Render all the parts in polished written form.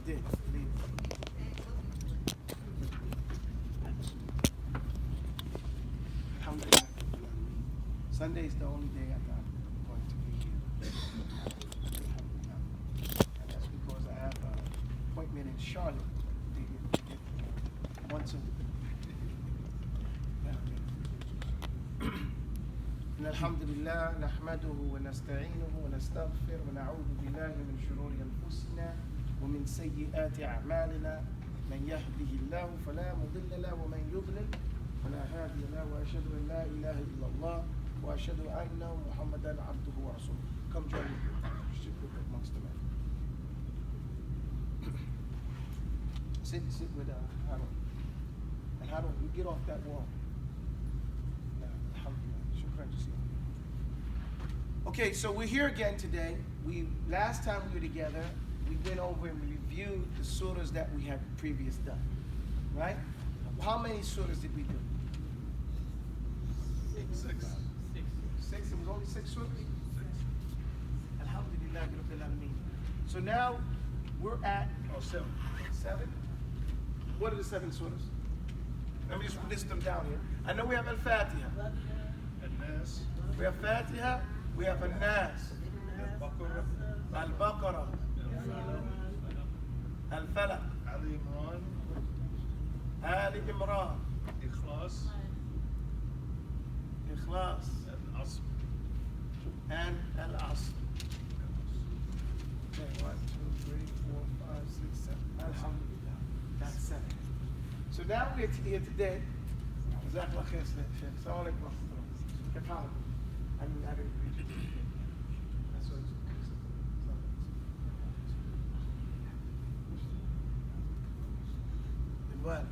did. Alhamdulillah. Sunday is the only day I'm not going to be here. Alhamdulillah. And that's because I have an appointment in Charlotte. Once a week. إن الحمد لله نحمده ونستعينه ونستغفر ونعوذ بالله من شرور أنفسنا ومن سيئات أعمالنا من يهده الله فلا مضل له ومن يضلل فلا هادي له وأشهد أن لا إله إلا الله وأشهد أن محمدا عبده ورسوله. Come join me amongst the men. Sit with Harold. And Harold, you get off that wall. Okay, so we're here again today. Last time we were together, we went over and we reviewed the surahs that we had previously done. Right? How many surahs did we do? Six. Six? It was only 6 surahs? 6. Alhamdulillah Rabbil Alameen. So now we're at 7. 7? What are the 7 surahs? Let me just list them down here. I know we have Al-Fatiha. Al-Nas. We have Fatiha. We have Al-Nas. Al-Baqarah. Al-Falaq. Ali Imran. Ali Imran. Ikhlas. Ikhlas. Al-Asr. And Al-Asr. Okay, 1, 2, 3, 4, 5, 6, 7. Alhamdulillah. That's 7. So now we're here today. Jazakallah khair, Shaikh. Assalamu alaikum. كيف حالك؟ I didn't read it. That's what and what?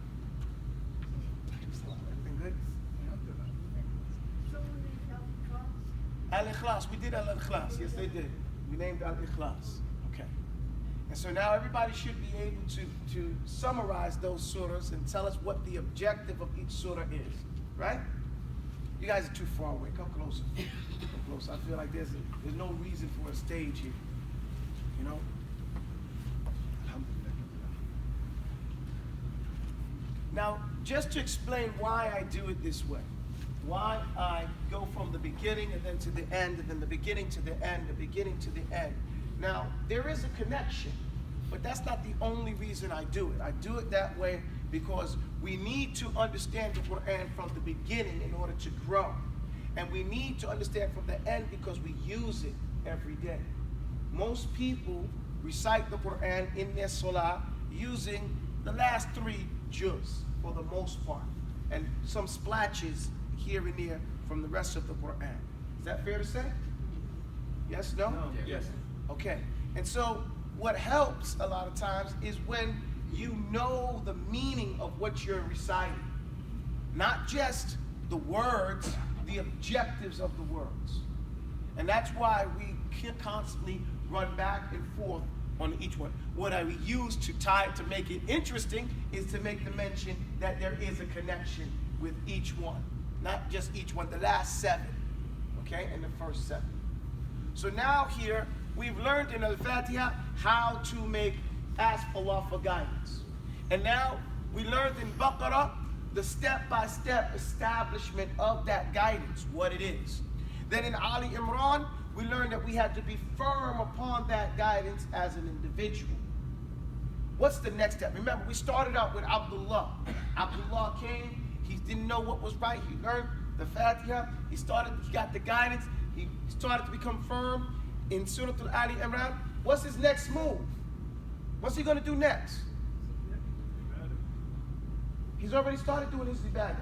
Everything good? Al-Ikhlas. We did Al-Ikhlas. Yes, they did. We named Al-Ikhlas. Okay. And so now everybody should be able to summarize those surahs and tell us what the objective of each surah is. Right? You guys are too far away. Come closer. Come closer. I feel like there's no reason for a stage here. You know? Now, just to explain why I do it this way, why I go from the beginning and then to the end, and then the beginning to the end, the beginning to the end. Now, there is a connection, but that's not the only reason I do it. I do it that way because we need to understand the Quran from the beginning in order to grow. And we need to understand from the end because we use it every day. Most people recite the Quran in their salah using the last 3 juz for the most part, and some splatches here and there from the rest of the Quran. Is that fair to say? Yes, no? No. Yes. Okay. And so what helps a lot of times is when you know the meaning of what you're reciting. Not just the words, the objectives of the words. And that's why we can constantly run back and forth on each one. What I use to make it interesting is to make the mention that there is a connection with each one. Not just each one, the last 7, okay, and the first 7. So now here, we've learned in Al-Fatiha how to ask Allah for guidance. And now we learned in Baqarah the step-by-step establishment of that guidance, what it is. Then in Ali Imran, we learned that we had to be firm upon that guidance as an individual. What's the next step? Remember, we started out with Abdullah. Abdullah came, he didn't know what was right, he learned the Fatiha, he got the guidance, he started to become firm in Surah Al-Ali Imran. What's his next move? What's he going to do next? He's already started doing his ibadah.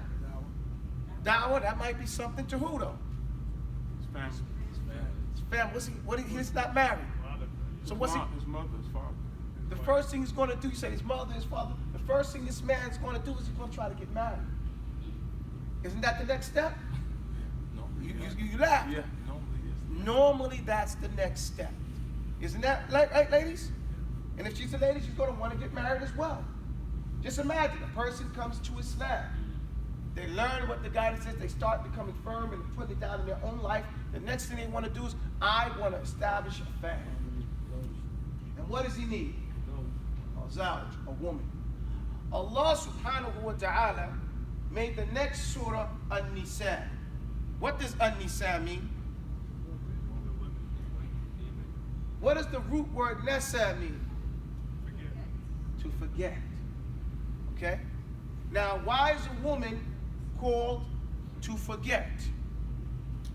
Dawah, that might be something to who though? His family. His family. He's not married. So what's his mother, his father. The first thing he's going to do, you said his mother, his father, the first thing this man's going to do is he's going to try to get married. Isn't that the next step? No. You laugh. Yeah, normally yes. Normally that's the next step. Isn't that right, ladies? And if she's a lady, she's going to want to get married as well. Just imagine a person comes to Islam. They learn what the guidance is. They start becoming firm and putting it down in their own life. The next thing they want to do is, I want to establish a family. And what does he need? zawj, a woman. Allah subhanahu wa ta'ala made the next surah An-Nisa. What does An-Nisa mean? What does the root word nasa mean? To forget. Okay? Now, why is a woman called to forget?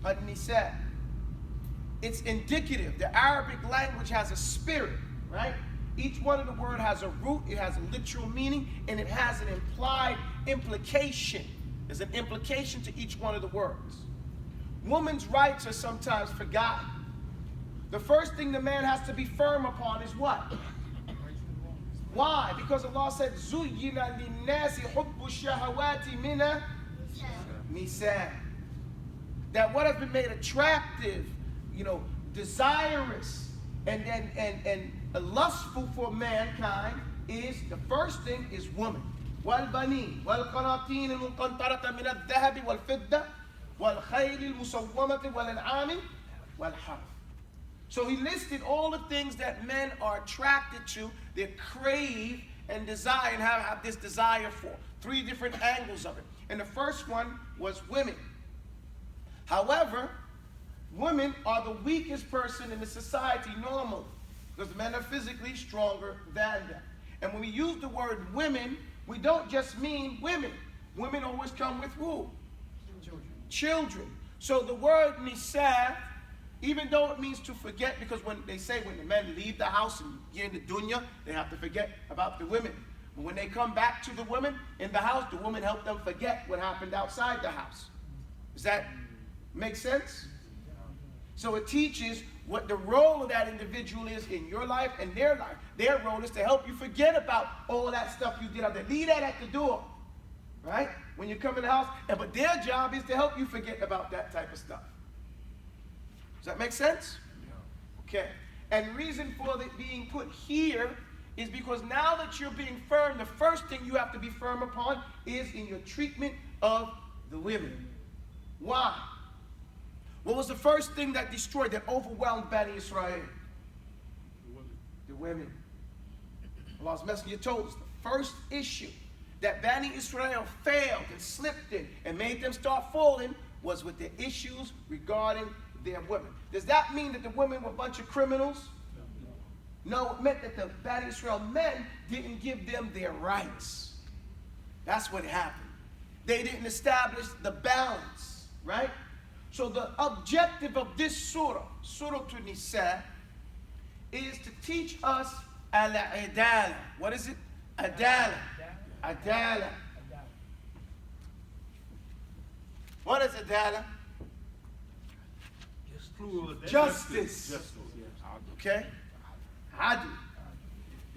An-Nisa. It's indicative. The Arabic language has a spirit, right? Each one of the words has a root, it has a literal meaning, and it has an implied implication. There's an implication to each one of the words. Woman's rights are sometimes forgotten. The first thing the man has to be firm upon is what? Why? Because Allah said, زُيِّنَ لِلنَّاسِ حُبُّ الشَّهَوَاتِ مِنَ النِّسَاءِ. That what has been made attractive, desirous, and lustful for mankind is, the first thing is woman. وَالْبَنِينَ وَالْقَنَاطِينَ الْمُقَنطَرَةَ مِنَ الذَّهَبِ وَالْفِضَّةِ وَالْخَيْلِ الْمُسَوَّمَةِ وَالْأَنْعَامِ وَالْحَرْثِ. So he listed all the things that men are attracted to, they crave and desire, and have this desire for. 3 different angles of it. And the first one was women. However, women are the weakest person in the society normally, because men are physically stronger than them. And when we use the word women, we don't just mean women. Women always come with who? Children. So the word nisa, even though it means to forget, because when they say when the men leave the house and get in the dunya, they have to forget about the women. But when they come back to the women in the house, the women help them forget what happened outside the house. Does that make sense? So it teaches what the role of that individual is in your life and their life. Their role is to help you forget about all that stuff you did out there. Leave that at the door, right? When you come in the house. But their job is to help you forget about that type of stuff. Does that make sense? Okay. And the reason for it being put here is because now that you're being firm, the first thing you have to be firm upon is in your treatment of the women. Why? What was the first thing that destroyed, that overwhelmed Bani Israel? The women. Allah's Messenger told us the first issue that Bani Israel failed and slipped in and made them start falling was with the issues regarding their women. Does that mean that the women were a bunch of criminals? No, it meant that the Bani Israel men didn't give them their rights. That's what happened. They didn't establish the balance, right? So the objective of this surah, Surah An-Nisa, is to teach us al-adala. What is it? Adala. Adala. What is adala? Justice. Okay? Adl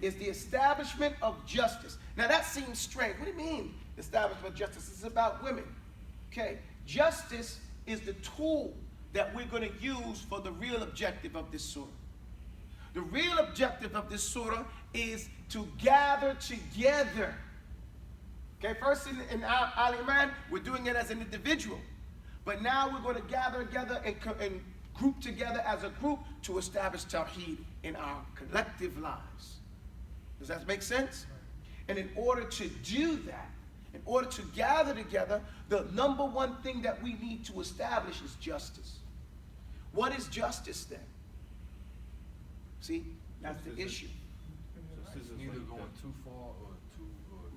is the establishment of justice. Now that seems strange. What do you mean, establishment of justice? It's about women. Okay? Justice is the tool that we're going to use for the real objective of this surah. The real objective of this surah is to gather together. Okay, first in Al Imran, we're doing it as an individual. But now we're going to gather together and group together as a group to establish Tawheed in our collective lives. Does that make sense? And in order to do that, in order to gather together, the number one thing that we need to establish is justice. What is justice then? See, that's the issue. It's neither going too far or too.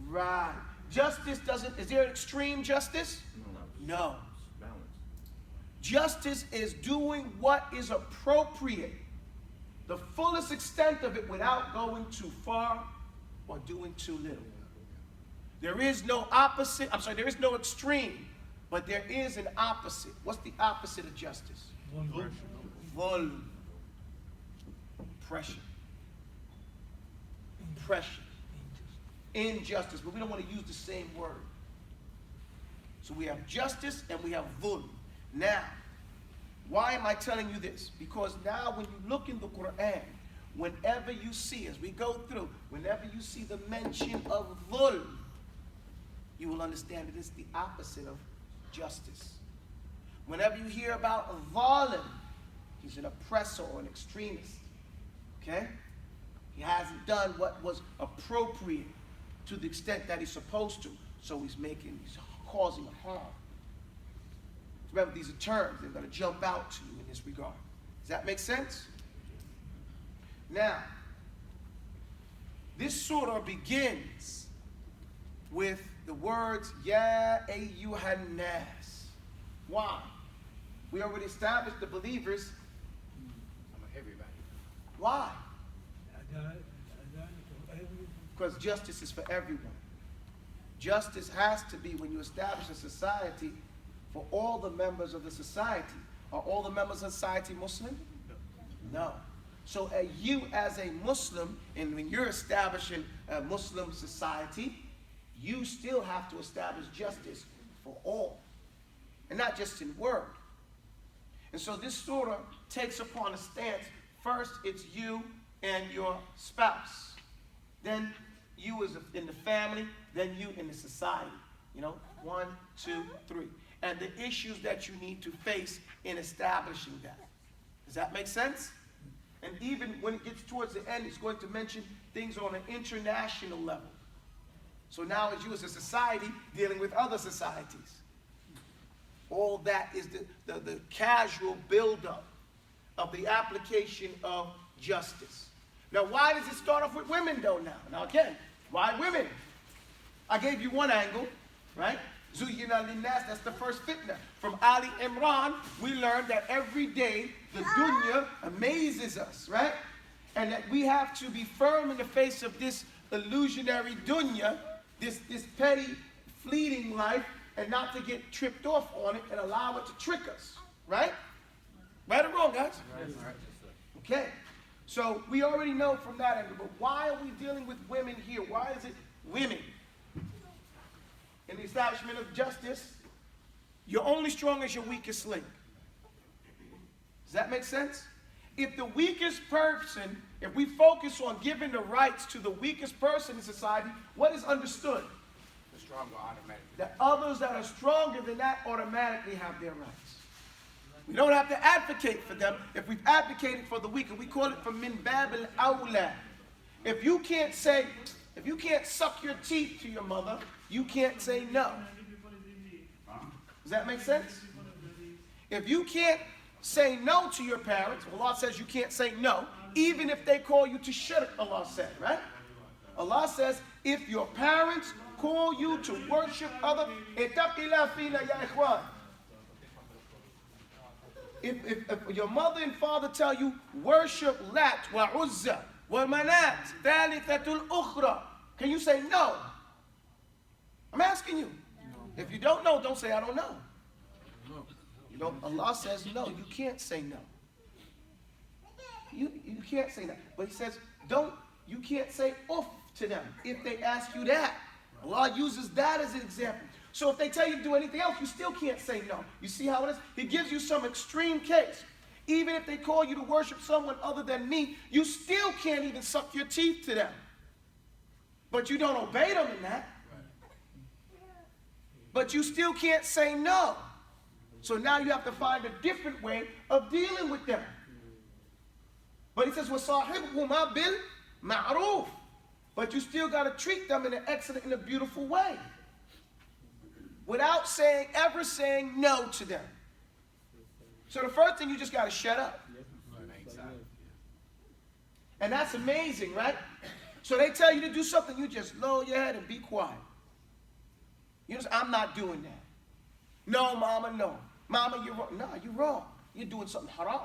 Right. Justice doesn't, is there extreme justice? No. Balance. Justice is doing what is appropriate, the fullest extent of it without going too far or doing too little. There is no opposite, there is no extreme, but there is an opposite. What's the opposite of justice? Volm. Oppression. Oppression. Injustice, but we don't want to use the same word. So we have justice and we have volm. Now, why am I telling you this? Because now when you look in the Quran, whenever you see, as we go through, whenever you see the mention of volm, you will understand that it's the opposite of justice. Whenever you hear about a zalim, he's an oppressor or an extremist. Okay? He hasn't done what was appropriate to the extent that he's supposed to. So he's causing harm. Remember, these are terms they're going to jump out to you in this regard. Does that make sense? Now, this surah begins with the words, Ya ayyuhan nas. Why? We already established the believers. Everybody. Why? Because justice is for everyone. Justice has to be when you establish a society for all the members of the society. Are all the members of society Muslim? No. So you as a Muslim, and when you're establishing a Muslim society, you still have to establish justice for all. And not just in word. And so this surah takes upon a stance. First, it's you and your spouse. Then you as in the family. Then you in the society. You know, 1, 2, 3. And the issues that you need to face in establishing that. Does that make sense? And even when it gets towards the end, it's going to mention things on an international level. So now as you as a society dealing with other societies. All that is the casual buildup of the application of justice. Now, why does it start off with women, though, now? Now, again, why women? I gave you one angle, right? Zuyyina linnas, that's the first fitna. From Ali Imran, we learned that every day the dunya amazes us, right? And that we have to be firm in the face of this illusionary dunya, this petty, fleeting life, and not to get tripped off on it and allow it to trick us, right? Right or wrong, guys? Right. Okay. So we already know from that angle, but why are we dealing with women here? Why is it women? In the establishment of justice, you're only strong as your weakest link. Does that make sense? If the weakest person, if we focus on giving the rights to the weakest person in society, what is understood? The stronger automatically. That others that are stronger than that automatically have their rights. We don't have to advocate for them if we've advocated for the weaker. We call it from min bab al-awla. If you can't suck your teeth to your mother, you can't say no. Does that make sense? If you can't say no to your parents, Allah says you can't say no, even if they call you to shirk, Allah said, right? Allah says, if your parents call you to worship other, ittaqillah fina ya ikhwan. If your mother and father tell you, worship Lat wa Uzza wa Manat, thalithatul ukhra, can you say no? I'm asking you. If you don't know, don't say I don't know. You know, Allah says no, you can't say no. You can't say that. But He says, you can't say oof to them if they ask you that. Allah uses that as an example. So if they tell you to do anything else, you still can't say no. You see how it is? He gives you some extreme case. Even if they call you to worship someone other than me, you still can't even suck your teeth to them. But you don't obey them in that. But you still can't say no. So now you have to find a different way of dealing with them. But He says, وَصَاحِبْهُمَا بِالْمَعْرُوفِ. But you still got to treat them in an excellent, in a beautiful way. Without ever saying no to them. So the first thing, you just got to shut up. And that's amazing, right? So they tell you to do something, you just lower your head and be quiet. You just, I'm not doing that. No, mama, no. Mama, you're wrong. No, you're wrong. You're doing something haram.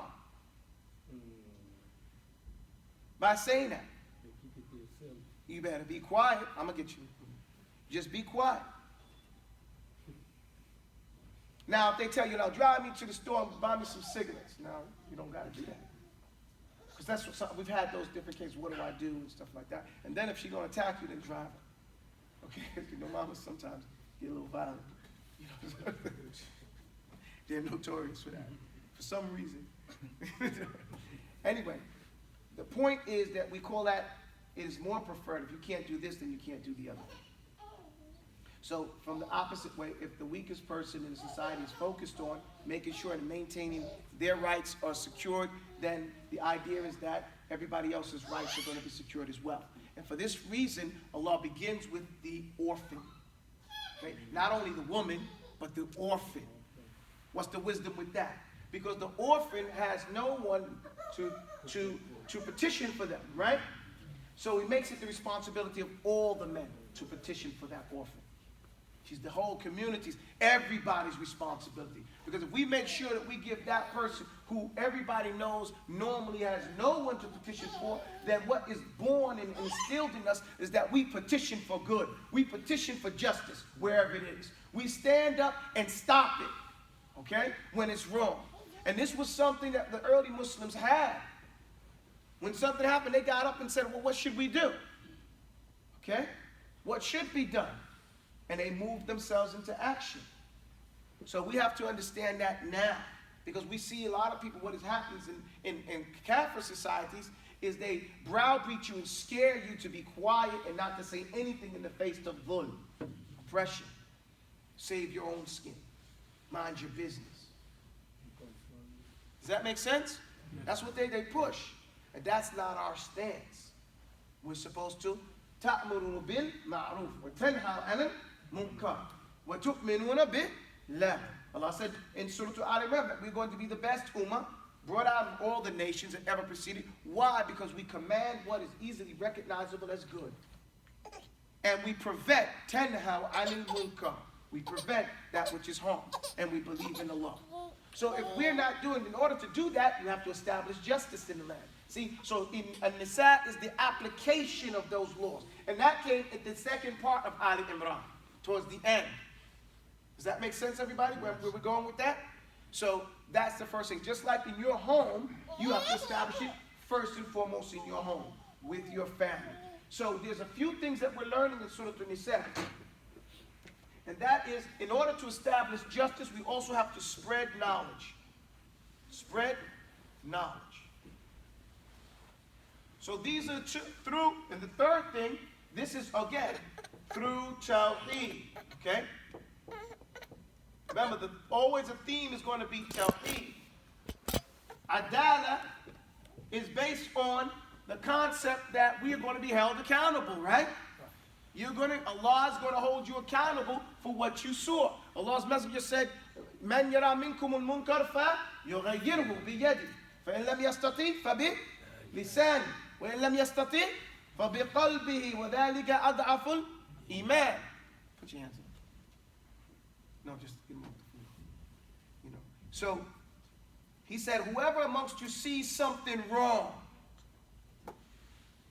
By saying that, you better be quiet. I'm going to get you. Just be quiet. Now, if they tell you, now drive me to the store and buy me some cigarettes. No, you don't got to do that. Because that's what we've had those different cases. What do I do and stuff like that. And then if she's going to attack you, then drive her. Okay? You know, mamas sometimes get a little violent. You know, they're notorious for that. For some reason. Anyway, the point is that we call that, it is more preferred. If you can't do this, then you can't do the other. So from the opposite way, if the weakest person in society is focused on making sure and maintaining their rights are secured, then the idea is that everybody else's rights are going to be secured as well. And for this reason, Allah begins with the orphan. Okay? Not only the woman, but the orphan. What's the wisdom with that? Because the orphan has no one to petition for them, right? So he makes it the responsibility of all the men to petition for that orphan. She's the whole community's, everybody's responsibility. Because if we make sure that we give that person who everybody knows normally has no one to petition for, then what is born and instilled in us is that we petition for good. We petition for justice wherever it is. We stand up and stop it, okay, when it's wrong. And this was something that the early Muslims had. When something happened, they got up and said, well, what should we do? Okay? What should be done? And they moved themselves into action. So we have to understand that now. Because we see a lot of people, what happens in Kafir societies is they browbeat you and scare you to be quiet and not to say anything in the face of dhulm, oppression. Save your own skin. Mind your business. Does that make sense? That's what they push. And that's not our stance. We're supposed to تَأْمُرُونَ بِالْمَعْرُوفِ وَتَنْهَوْا عَنِ الْمُنكَرِ وَتُؤْمِنُونَ بِاللَّهِ. Allah said in Surah Al-Imran that we're going to be the best ummah brought out of all the nations that ever preceded. Why? Because we command what is easily recognizable as good. And we prevent تَنْهَوْا عَنِ الْمُنكَرِ. We prevent that which is harm. And we believe in Allah. So if we're not doing, in order to do that, you have to establish justice in the land. See, so in An-Nisa is the application of those laws. And that came at the second part of Ali Imran, towards the end. Does that make sense, everybody, where we're going with that? So that's the first thing. Just like in your home, you have to establish it first and foremost in your home, with your family. So there's a few things that we're learning in Surah An-Nisa. And that is, in order to establish justice, we also have to spread knowledge. Spread knowledge. So these are through, and the third thing, this is, again, through Tawheed, okay? Remember, always a theme is going to be Tawheed. Adala is based on the concept that we are going to be held accountable, right? Allah is going to hold you accountable for what you saw. Allah's messenger said, "Man yara minkum al-munkar fa yughayyirhu bi yadi, fa in lam yastati fa bi lisani, wa in lam yastati fa bi qalbihi, wa dhalika ad'afu al-iman." Put your hands up. No, just give them the food. So he said, whoever amongst you sees something wrong,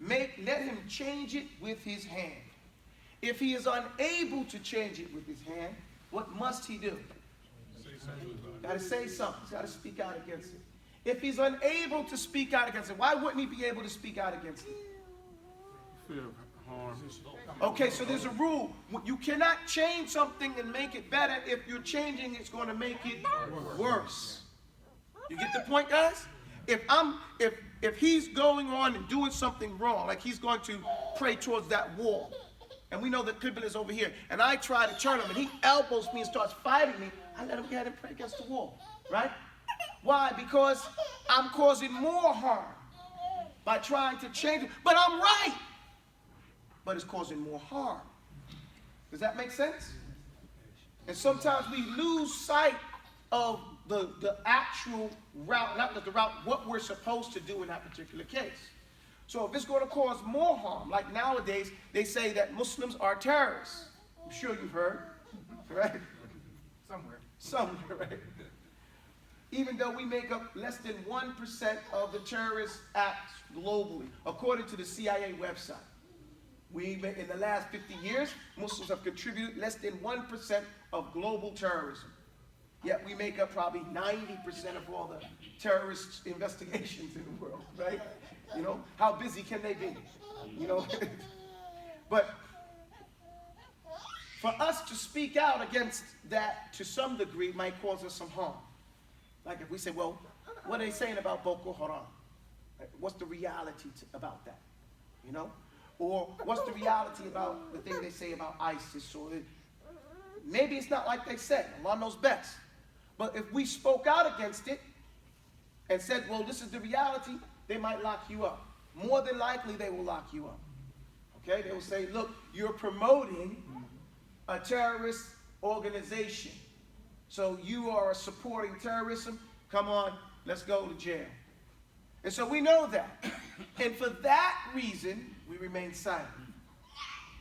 let him change it with his hand. If he is unable to change it with his hand, what must he do? Got to say something. He's got to speak out against it. If he's unable to speak out against it, why wouldn't he be able to speak out against it? Fear of harm. Okay, so there's a rule. You cannot change something and make it better. If you're changing, it's going to make it worse. You get the point, guys? If he's going on and doing something wrong, like he's going to pray towards that wall, and we know that Qibla is over here, and I try to turn him, and he elbows me and starts fighting me, I let him go ahead and pray against the wall, right? Why? Because I'm causing more harm by trying to change it. But I'm right. But it's causing more harm. Does that make sense? And sometimes we lose sight of the actual route, not the route, what we're supposed to do in that particular case. So if it's going to cause more harm, like nowadays, they say that Muslims are terrorists. I'm sure you've heard, right? Somewhere, right? Even though we make up less than 1% of the terrorist acts globally, according to the CIA website. In the last 50 years, Muslims have contributed less than 1% of global terrorism. Yet we make up probably 90% of all the terrorist investigations in the world, right? How busy can they be? But for us to speak out against that to some degree might cause us some harm. Like if we say, well, what are they saying about Boko Haram? What's the reality about that? Or what's the reality about the thing they say about ISIS? Or maybe it's not like they said. Allah knows best. But if we spoke out against it and said, well, this is the reality, they might lock you up. more than likely they will lock you up. Okay? They will say, look, you're promoting a terrorist organization. So you are supporting terrorism. Come on, let's go to jail. And so we know that. And for that reason, we remain silent.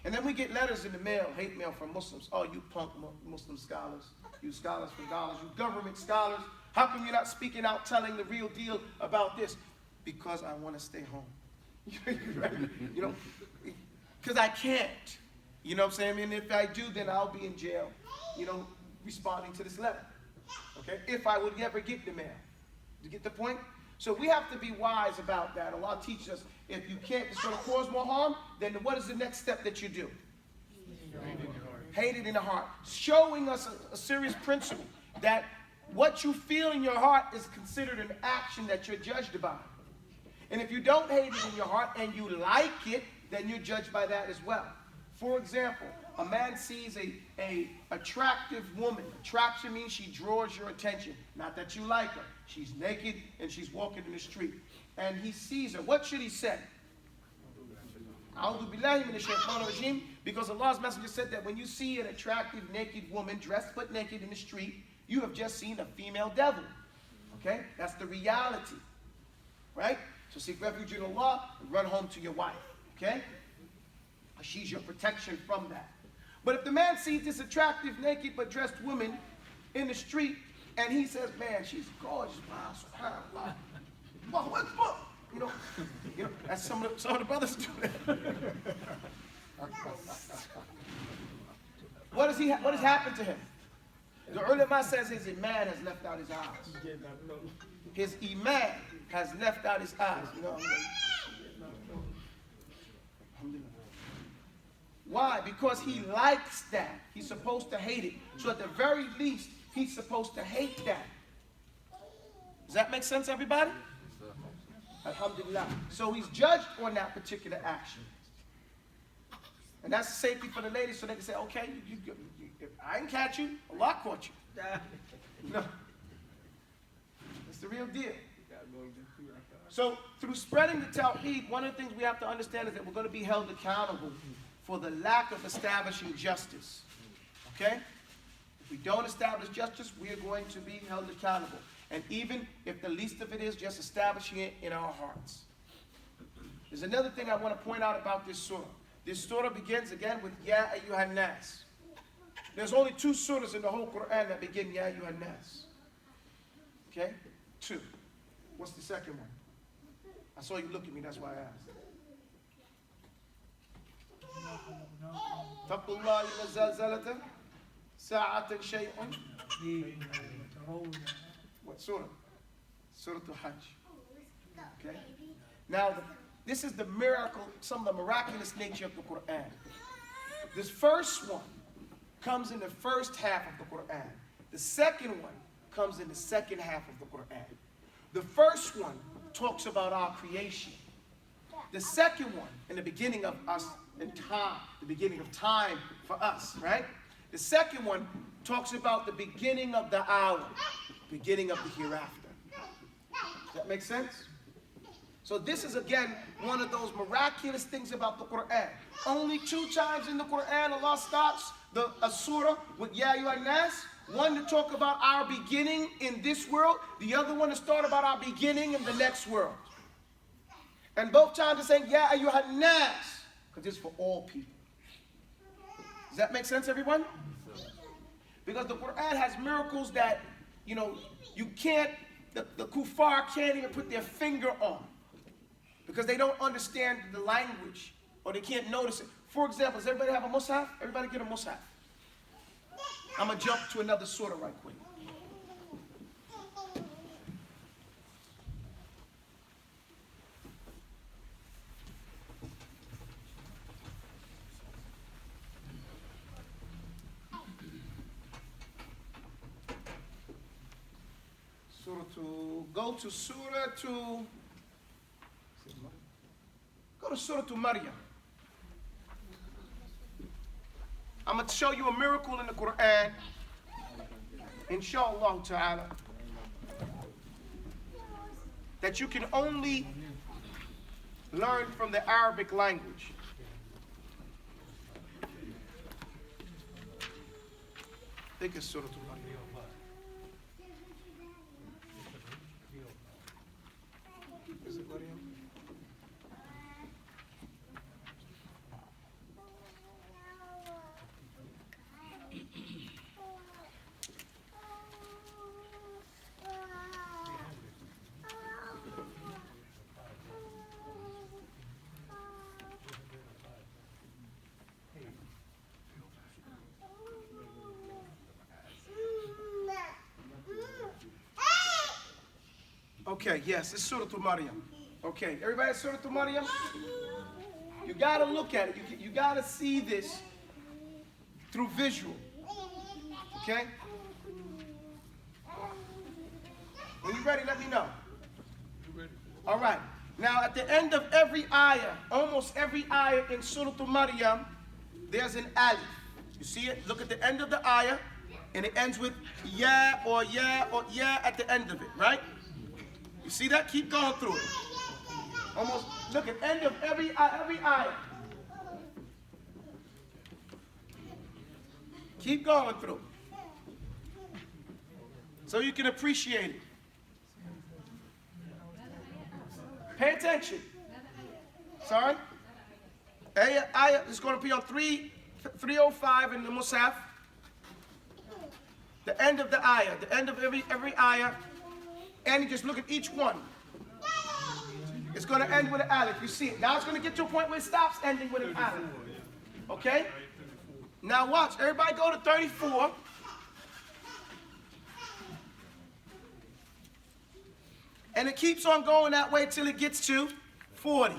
And then we get letters in the mail, hate mail from Muslims. Oh, you punk Muslim scholars. You scholars for dollars. You government scholars. How come you're not speaking out, telling the real deal about this? Because I want to stay home. You know, because I can't. You know what I'm saying? And if I do, then I'll be in jail, you know, responding to this letter. Okay? If I would ever get the mail. You get the point? So we have to be wise about that. Allah teaches us, if you can't, it's going to cause more harm, then what is the next step that you do? Hate it in the heart. Showing us a serious principle that what you feel in your heart is considered an action that you're judged by. And if you don't hate it in your heart and you like it, then you're judged by that as well. For example, a man sees a attractive woman. Attraction means she draws your attention. Not that you like her. She's naked and she's walking in the street. And he sees her. What should he say? A'udhu billahi minash shaitanir rajim. Because Allah's Messenger said that when you see an attractive naked woman dressed but naked in the street, you have just seen a female devil. Okay? That's the reality. Right? So seek refuge in Allah and run home to your wife. Okay? She's your protection from that. But if the man sees this attractive, naked, but dressed woman in the street, and he says, man, she's gorgeous. Wow, subhanAllah. Allahu Akbar. You know, that's some of the brothers do that. What has happened to him? The ulama says his iman has left out his eyes. His iman has left out his eyes. You know, why? Because he likes that. He's supposed to hate it. So at the very least, he's supposed to hate that. Does that make sense, everybody? Alhamdulillah. So he's judged on that particular action. And that's safety for the ladies, so they can say, okay, I didn't catch you. Allah caught you. No. It's the real deal. So through spreading the Tawheed, one of the things we have to understand is that we're going to be held accountable for the lack of establishing justice. Okay? If we don't establish justice, we are going to be held accountable. And even if the least of it is just establishing it in our hearts. There's another thing I want to point out about this surah. This surah begins again with Ya Ayyuhan Nas. There's only 2 surahs in the whole Quran that begin Ya Ayyuhan Nas. Okay? 2. What's the second one? I saw you look at me, that's why I asked. اتقوا الله إن زلزلة ساعة شيء. What surah? Surah Al-Hajj. Okay. Now, this is the miracle, some of the miraculous nature of the Quran. This first one comes in the first half of the Quran. The second one comes in the second half of the Quran. The first one talks about our creation. The second one, in the beginning of us in time, the beginning of time for us, right? The second one talks about the beginning of the hour, beginning of the hereafter. Does that make sense? So this is again one of those miraculous things about the Quran. Only 2 times in the Quran Allah starts a surah with Ya Ayyuhan Nas. One to talk about our beginning in this world, the other one to start about our beginning in the next world. And both times it's saying Ya Ayyuhan Nas, because it's for all people. Does that make sense, everyone? Because the Quran has miracles that, you know, you can't, the kuffar can't even put their finger on. Because they don't understand the language, or they can't notice it. For example, does everybody have a mushaf? Everybody get a mushaf. I'm going to jump to another surah right quick. Go to Surah to Maryam. I'm going to show you a miracle in the Quran, inshallah ta'ala, that you can only learned from the Arabic language. I think it's Surah Al-Maryam. Is it Maryam? Okay, yes, it's Surah Al-Maryam. Okay, everybody, Surah Al-Maryam? You gotta look at it. You gotta see this through visual. Okay? When you're ready, let me know. All right. Now, at the end of every ayah, almost every ayah in Surah Al-Maryam, there's an alif. You see it? Look at the end of the ayah, and it ends with ya or at the end of it, right? You see that? Keep going through it. Almost, look at the end of every ayah. Keep going through. So you can appreciate it. Pay attention. Sorry? Ayah is going to be on 305 in the Musaf. The end of the ayah. The end of every ayah. And you just look at each one. It's going to end with an alif. You see it. Now it's going to get to a point where it stops ending with an alif. Okay? Now watch. Everybody go to 34. And it keeps on going that way till it gets to 40.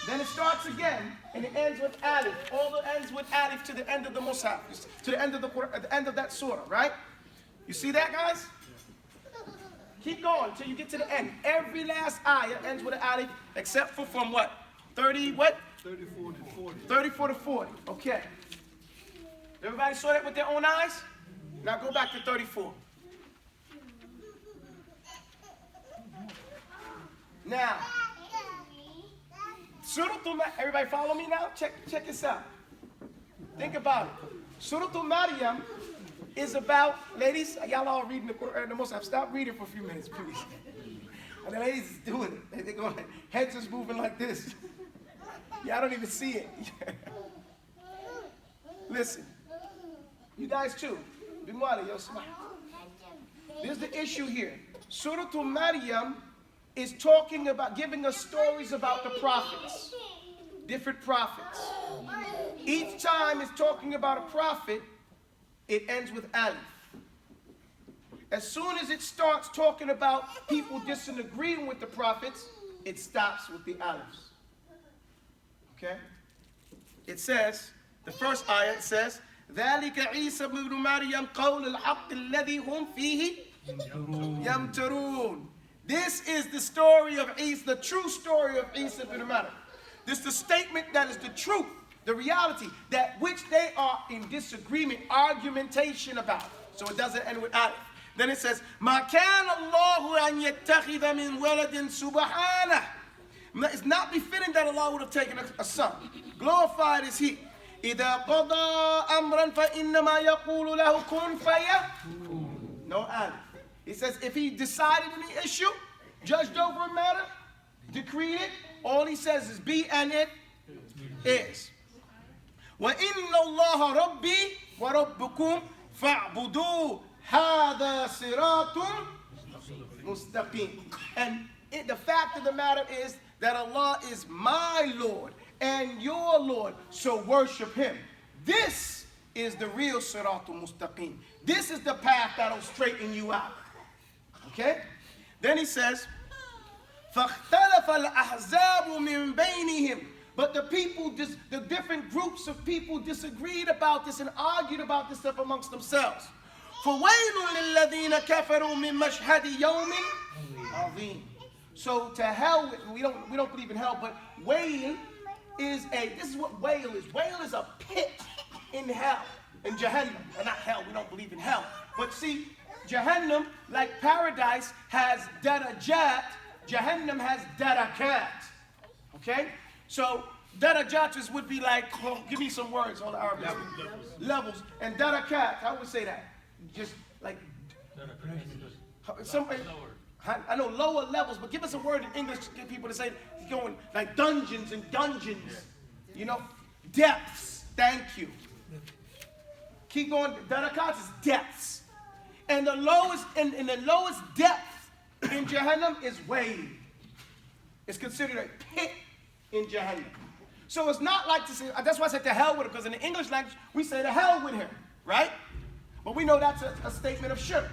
Then it starts again, and it ends with alif. All the ends with alif to the end of the Musaf, to the end of the end of that surah, right? You see that, guys? Keep going until you get to the end. Every last ayah ends with an alif, except for from what? 30 what? 34 to 40. 34 to 40. Okay. Everybody saw that with their own eyes? Now go back to 34. Now, Surah Al-Maryam, everybody follow me now? Check this out. Think about it. Surah Al-Maryam is about, ladies, y'all all reading the Quran, the Muslim. Stop reading for a few minutes, please. And the ladies is doing it. They're going, heads is moving like this. Y'all don't even see it. Listen, you guys too. There's the issue here. Surah Al-Maryam is talking about, giving us stories about the prophets, different prophets. Each time it's talking about a prophet, it ends with alif. As soon as it starts talking about people disagreeing with the prophets, it stops with the alifs. Okay? It says, the first ayah, it says, ذَلِكَ عِيسَى بْنُ مَرْيَمْ قَوْلُ الْحَقِّ الَّذِي هُمْ فِيهِ يَمْتَرُونَ. This is the story of Isa, the true story of Isa ibn Maryam. This is the statement that is the truth, the reality, that which they are in disagreement, argumentation about. So it doesn't end with alif. Then it says, مَا كَانَ اللَّهُ أَن يَتَّخِذَ مِنْ وَلَدٍ سُبْحَانَهُ. It's not befitting that Allah would have taken a son. Glorified is He. إِذَا قَضَى أَمْرًا فَإِنَّمَا يَقُولُ لَهُ كُنْ فَيَكُونُ. No alif. He says if He decided any issue, judged over a matter, decreed it, all He says is be, and it is. وَإِنَّ اللَّهَ رَبِّي وَرَبُّكُمْ فَاعْبُدُوهُ هَذَا صِرَاطٌ مُسْتَقِيمٌ. And the fact of the matter is that Allah is my Lord and your Lord, so worship Him. This is the real Siratul Mustaqim. This is the path that'll straighten you out. Okay? Then he says, فَاخْتَلَفَ الْأَحْزَابُ مِنْ بَيْنِهِمْ. But the people, the different groups of people disagreed about this and argued about this stuff amongst themselves. فَوَيْلٌ لِلَّذِينَ كَفَرُوا مِنْ مَشْهَدِ يَوْمٍ عَظِيمٍ. So to hell, we don't believe in hell, but wail is this is what wail is. Wail is a pit in hell, in Jahannam. Well, not hell, we don't believe in hell. But see, Jahannam, like paradise, has darajat. Jahannam has darakat. Okay? So darajats would be like, oh, give me some words, all the Arabic. Levels. And darakat, how would we say that? Just like somebody. I know lower levels, but give us a word in English to get people to say going like dungeons and dungeons. You know, depths. Thank you. Keep going. Darakat is depths. And the lowest in the lowest depth in Jahannam is wave. It's considered a pit in Jahannam. So it's not like to say, that's why I said to hell with him, because in the English language, we say to hell with him, right? But we know that's a statement of shirk,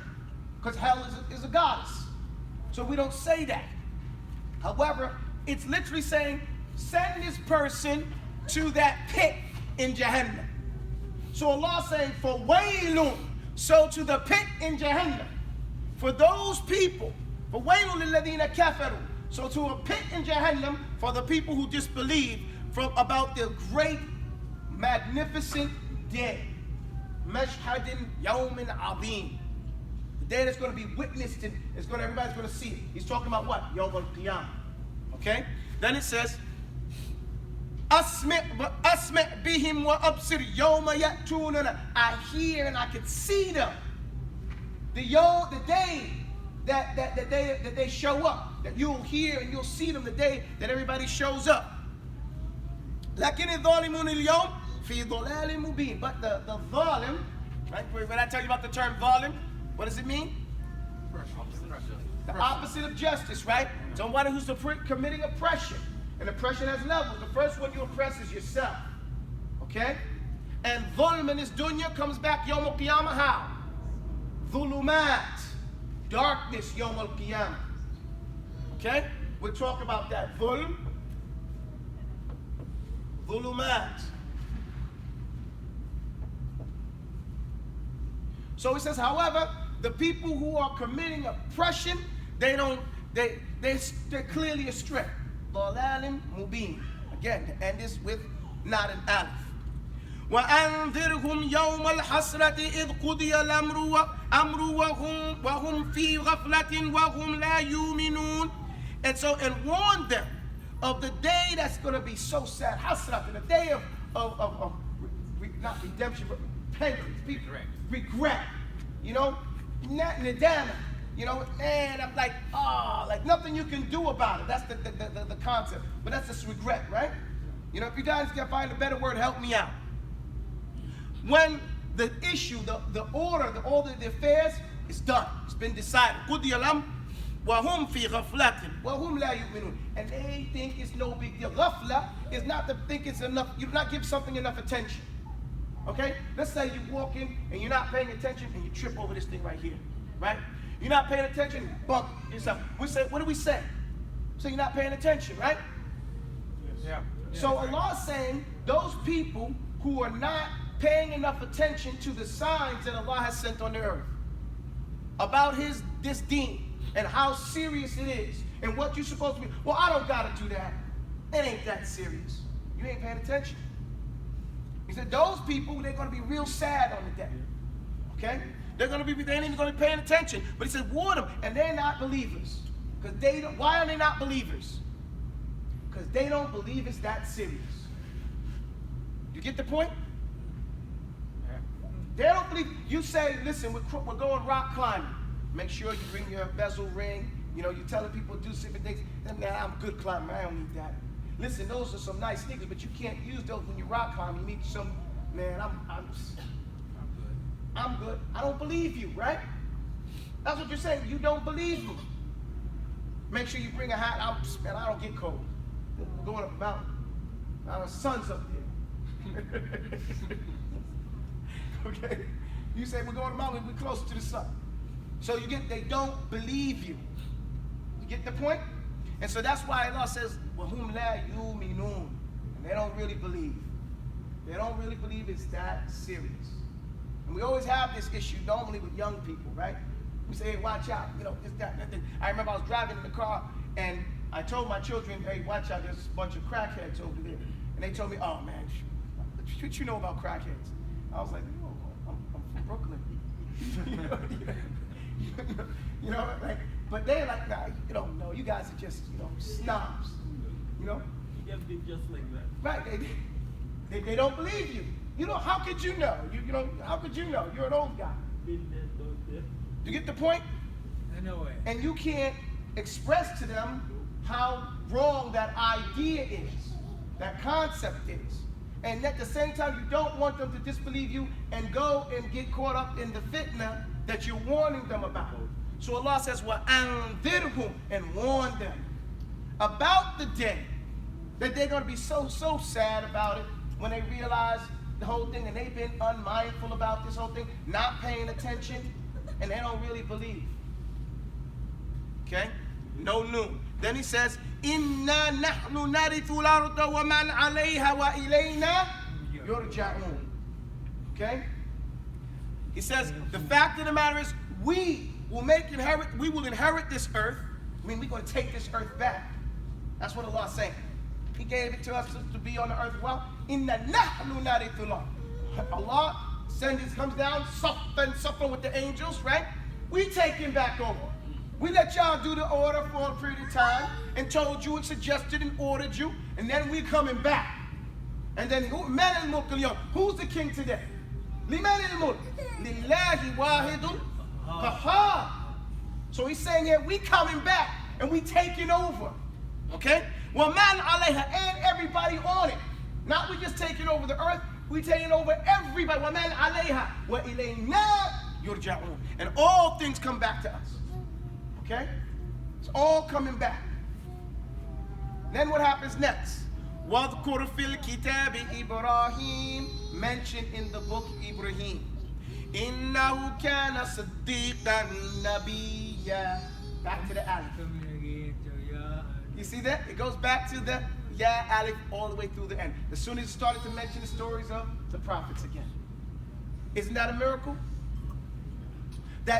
because hell is a goddess. So we don't say that. However, it's literally saying, send this person to that pit in Jahannam. So Allah's saying, for waylun, so to the pit in Jahannam, for those people, for waylun lilladhina kafaru, so to a pit in Jahannam for the people who disbelieve about the great, magnificent day. Mashhadin yawmin azim. The day that's going to be witnessed and everybody's going to see it. He's talking about what? Yawm al-Qiyamah. Okay? Then it says, Asmi' bihim wa absir yawma ya'tunana. I hear and I can see them. The day that they show up, that you'll hear and you'll see them the day that everybody shows up. لكن الظالمون اليوم في ضلال مبين. But the zalim, right? When I tell you about the term zalim, what does it mean? The opposite of justice, right? Somebody who's committing oppression. And oppression has levels. The first one you oppress is yourself. Okay? And dhulm in this dunya comes back Yawm al-Qiyamah how? Dhulumat. Darkness Yawm al-Qiyamah. Okay? We'll talk about that. Dhulm. Dhulumat. So he says, however, the people who are committing oppression, they're clearly astray. Dhalalim mubin. Again, and this with not an alif. وأنذرهم يوم الحسرة إذ قضي الأمر وهم في غفلة وهم لا يؤمنون. And warn them of the day that's going to be so sad. Hasrat, the day of not redemption, but repentance, regret. You know, nadama. You know, and I'm like, like nothing you can do about it. That's the concept. But that's just regret, right? You know, if you guys can find a better word, help me out. When the issue, the order, the affairs is done, it's been decided. وَهُمْ فِي غَفْلَةٍ وَهُمْ لَا يُؤْمِنُونَ. And they think it's no big deal. Ghafla is not to think it's enough. You do not give something enough attention. Okay? Let's say you walk in and you're not paying attention and you trip over this thing right here. Right? You're not paying attention, you bump yourself. We say, what do we say? So you're not paying attention, right? Yeah. So Allah's saying those people who are not paying enough attention to the signs that Allah has sent on the earth about this deen and how serious it is and what you're supposed to be. Well, I don't gotta do that. It ain't that serious. You ain't paying attention. He said those people, they're gonna be real sad on the day. Okay? They ain't even gonna be paying attention. But he said, warn them, and they're not believers. Why are they not believers? Because they don't believe it's that serious. You get the point? They don't believe. You say, listen, we're going rock climbing. Make sure you bring your bezel ring. You know, you're telling people to do different things. Man, I'm a good climber. I don't need that. Listen, those are some nice sneakers, but you can't use those when you rock climb. You need some, man, I'm good. I don't believe you, right? That's what you're saying. You don't believe me. Make sure you bring a hat. Man, I don't get cold. We're going up a mountain. The sun's up there. Okay? You say we're going to the mountain, we're closer to the sun. So they don't believe you. You get the point? And so that's why Allah says, وَهُمْ لَا يُؤْمِنُونَ. And they don't really believe. They don't really believe it's that serious. And we always have this issue normally with young people, right? We say, hey, watch out. You know, it's that. I remember I was driving in the car and I told my children, hey, watch out, there's a bunch of crackheads over there. And they told me, oh man, what you know about crackheads? I was like, oh, I'm from Brooklyn. you know, like, but they're like, nah, you don't know. You guys are just, snobs. You know? kept it just like that. Right, they don't believe you. You know, how could you know? You know, how could you know? You're an old guy. Been there, done there. You get the point? I know it. And you can't express to them how wrong that idea is, that concept is. And at the same time, you don't want them to disbelieve you and go and get caught up in the fitna that you're warning them about. So Allah says, وَأَنذِرْهُمْ, and warn them about the day that they're going to be so sad about it when they realize the whole thing, and they've been unmindful about this whole thing, not paying attention, and they don't really believe. Okay? No noon. Then he says, إِنَّا نَحْنُ نَرِثُ الْأَرْضَ وَمَنْ عَلَيْهَا وَإِلَيْنَا يُرْجَعُونَ. Okay? He says, the fact of the matter is, we will inherit this earth. I mean, we're going to take this earth back. That's what Allah is saying. He gave it to us to be on the earth. Well, inna nahnu narithullah. Allah comes down, suffering with the angels, right? We take him back over. We let y'all do the order for a period of time and told you and suggested and ordered you, and then we coming back. And then who's the king today? Liman al-mulk lillahi wahidul qahhar. So he's saying here, we coming back and we taking over. Okay? وَمَنْ عَلَيْهَا, and everybody on it. Not we just taking over the earth, we taking over everybody. وَمَنْ عَلَيْهَا وَإِلَيْنَا يُرْجَعُونَ. And all things come back to us. Okay? It's all coming back. Then what happens next? وَاذْكُرْ فِي الْكِتَابِ إِبْرَاهِيمَ, mentioned in the book Ibrahim. إِنَّهُ كَانَ صِدِّيقًا نَبِيًّا. Back to the alif. You see that? It goes back to the Ya Alif all the way through the end. As soon as it started to mention the stories of the prophets again. Isn't that a miracle?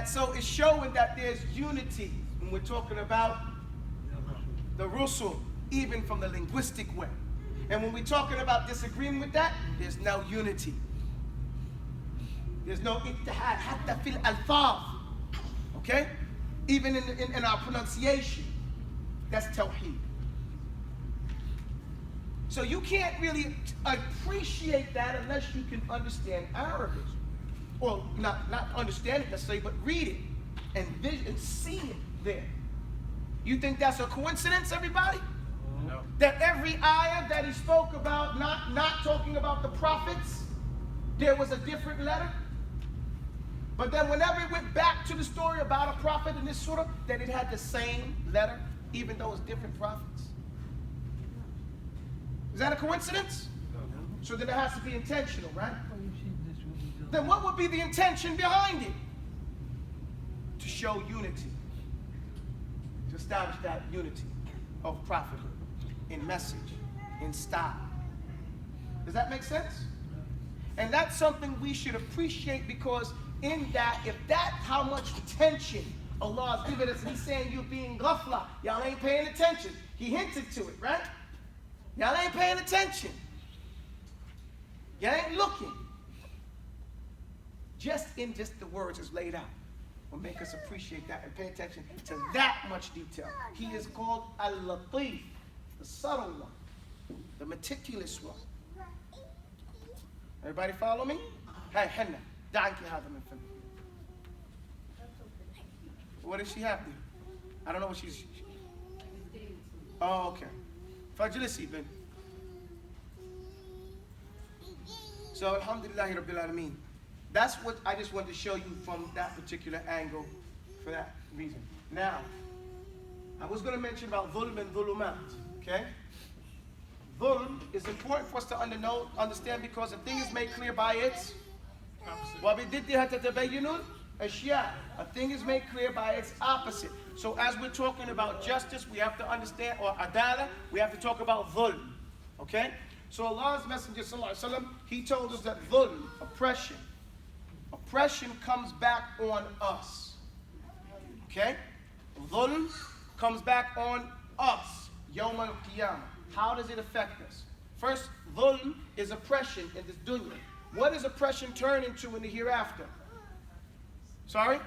So it's showing that there's unity when we're talking about the Rusul, even from the linguistic way. And when we're talking about disagreeing with that, there's no unity. There's no ittihad, hatta fil alfaz. Okay? Even in our pronunciation. That's tawheed. So you can't really appreciate that unless you can understand Arabic. Or not understand it necessarily, but read it and see it there. You think that's a coincidence, everybody? No. That every ayah that he spoke about, not talking about the prophets, there was a different letter? But then whenever it went back to the story about a prophet in this surah, that it had the same letter, even though it's different prophets. Is that a coincidence? So then it has to be intentional, right? Then what would be the intention behind it? To show unity. To establish that unity of prophethood in message, in style. Does that make sense? And that's something we should appreciate, because in that, if that's how much attention Allah is giving us, and he's saying you're being ghafla, y'all ain't paying attention. He hinted to it, right? Y'all ain't paying attention. Y'all ain't looking. Just the words is laid out will make us appreciate that and pay attention to that much detail. He is called Al-Latif, the subtle one, the meticulous one. Everybody follow me? Hey, Henna, danke hada min fadli. What does she have there? I don't know what she's. Oh, okay. Fajlisi bin. So, alhamdulillahi rabbil alameen. That's what I just wanted to show you from that particular angle for that reason. Now, I was going to mention about dhulm and dhulumat. Okay? Dhulm is important for us to understand, because the thing is made clear by its وَبِدِدِّهَا تَتَبَيِّنُ الْأَشْيَاءُ. A thing is made clear by its opposite. So as we're talking about justice, we have to understand, or adala, we have to talk about dhulm. Okay? So Allah's Messenger sallallahu alaihi wasallam, he told us that dhulm, oppression comes back on us. Okay? Dhulm comes back on us. Yawm al-Qiyamah. How does it affect us? First, dhulm is oppression in this dunya. What does oppression turn into in the hereafter? Sorry?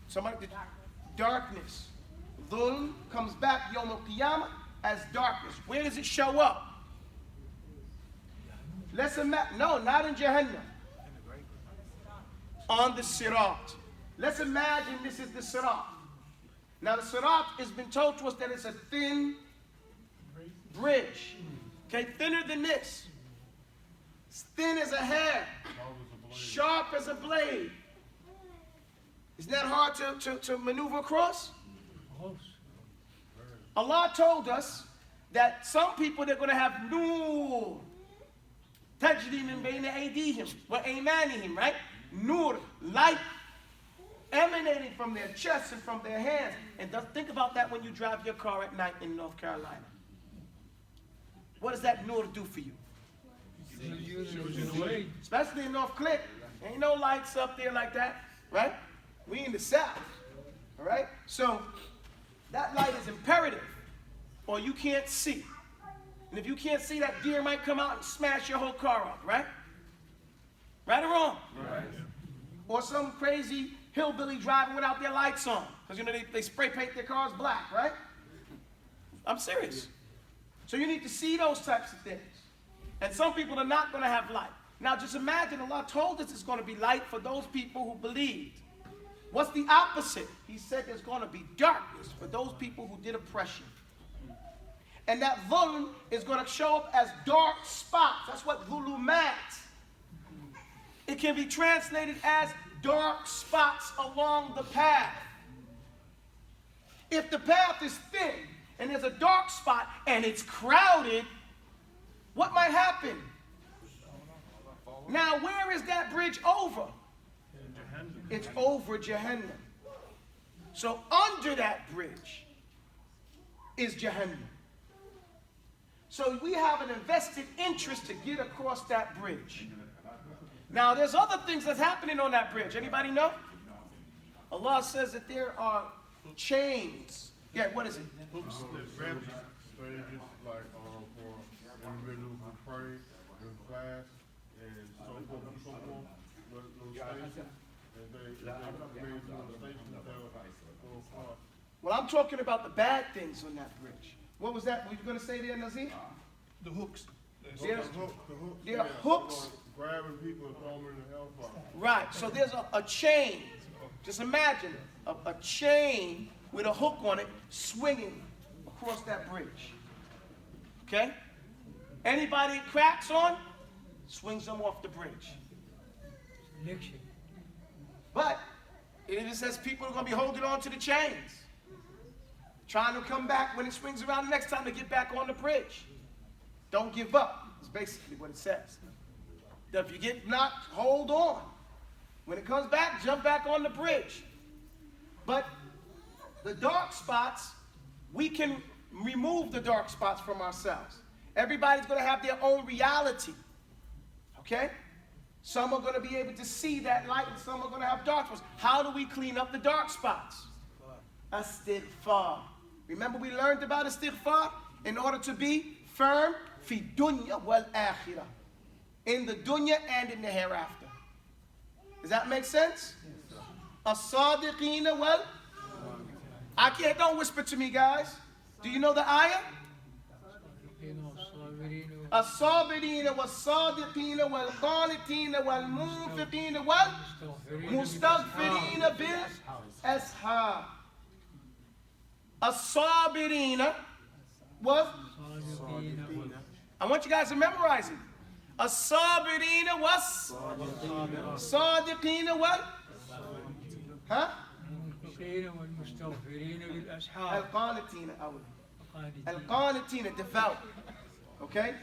Somebody did darkness. Dhulm comes back Yawm al-Qiyamah as darkness. Where does it show up? Let's imagine, no, not in Jahannam. On the Sirat. Let's imagine this is the Sirat. Now the Sirat has been told to us that it's a thin bridge. Okay, thinner than this. It's thin as a hair. Sharp as a blade. Isn't that hard to maneuver across? Allah told us that some people, they're going to have nur. Tajri min bayna aydihim wa aymanihim, right? Nur, light emanating from their chests and from their hands. And think about that when you drive your car at night in North Carolina. What does that nur do for you? Especially in North Click. Ain't no lights up there like that, right? We in the South, all right? So that light is imperative, or you can't see. And if you can't see, that deer might come out and smash your whole car up, right? Right or wrong? Right. Or some crazy hillbilly driving without their lights on. Because, you know, they spray paint their cars black, right? I'm serious. So you need to see those types of things. And some people are not going to have light. Now just imagine Allah told us it's going to be light for those people who believed. What's the opposite? He said there's going to be darkness for those people who did oppression. And that dhulm is going to show up as dark spots. That's what dhulumat. It can be translated as dark spots along the path. If the path is thin and there's a dark spot and it's crowded, what might happen? Now, where is that bridge over? It's over Jahannam. So under that bridge is Jahannam. So we have an invested interest to get across that bridge. Now, there's other things that's happening on that bridge. Anybody know? Allah says that there are chains. Yeah, what is it? Hooks. So it's just like for individuals who pray in class and so forth and so forth. Those stations, and they made some stations that go across. Well, I'm talking about the bad things on that bridge. What was that? Were you going to say there, Nazir? The hooks. There are Yeah, hooks. grabbing people and throwing them in the hellfire. Right. So there's a chain. Just imagine a chain with a hook on it swinging across that bridge. Okay? Anybody it cracks on, swings them off the bridge. But it says people are going to be holding on to the chains, trying to come back when it swings around the next time to get back on the bridge. Don't give up. It's basically what it says. That if you get knocked, hold on. When it comes back, jump back on the bridge. But the dark spots, we can remove the dark spots from ourselves. Everybody's going to have their own reality. Okay? Some are going to be able to see that light, and some are going to have dark spots. How do we clean up the dark spots? Istighfar. Remember we learned about istighfar? In order to be firm, fi dunya wal akhirah. In the dunya and in the hereafter. Does that make sense? As-sadiqina wal... don't whisper to me, guys. Do you know the ayah? As-sabirina was-sadiqina wal-qanitina wal-munfiqina wal-mustaghfirina bil-ashab. As-sabirina was... I want you guys to memorize it. As-sabirina was... Sadiqina wal... Huh? Al-qanitina awal. Al-qanitina, devout. Okay?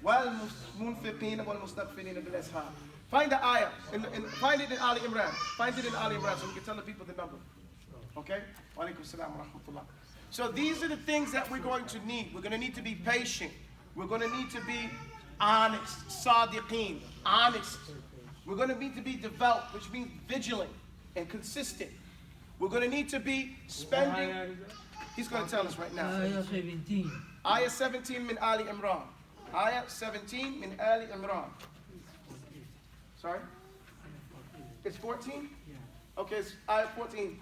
Wal-munfiqina wal-mustaghfirina bil-ashab. Find the ayah. Find it in Ali Imran. Find it in Ali Imran so we can tell the people the number. Okay? Wa alaikum salam wa rahmatullah. So these are the things that we're going to need. We're going to need to be patient. We're going to need to be honest. Sadiqeen. Honest. We're going to need to be devout, which means vigilant and consistent. We're going to need to be spending... He's going to tell us right now. Ayah 17. Ayah 17 min Ali Imran. Ayah 17 min Ali Imran. Sorry? It's 14? Okay, it's Ayah 14.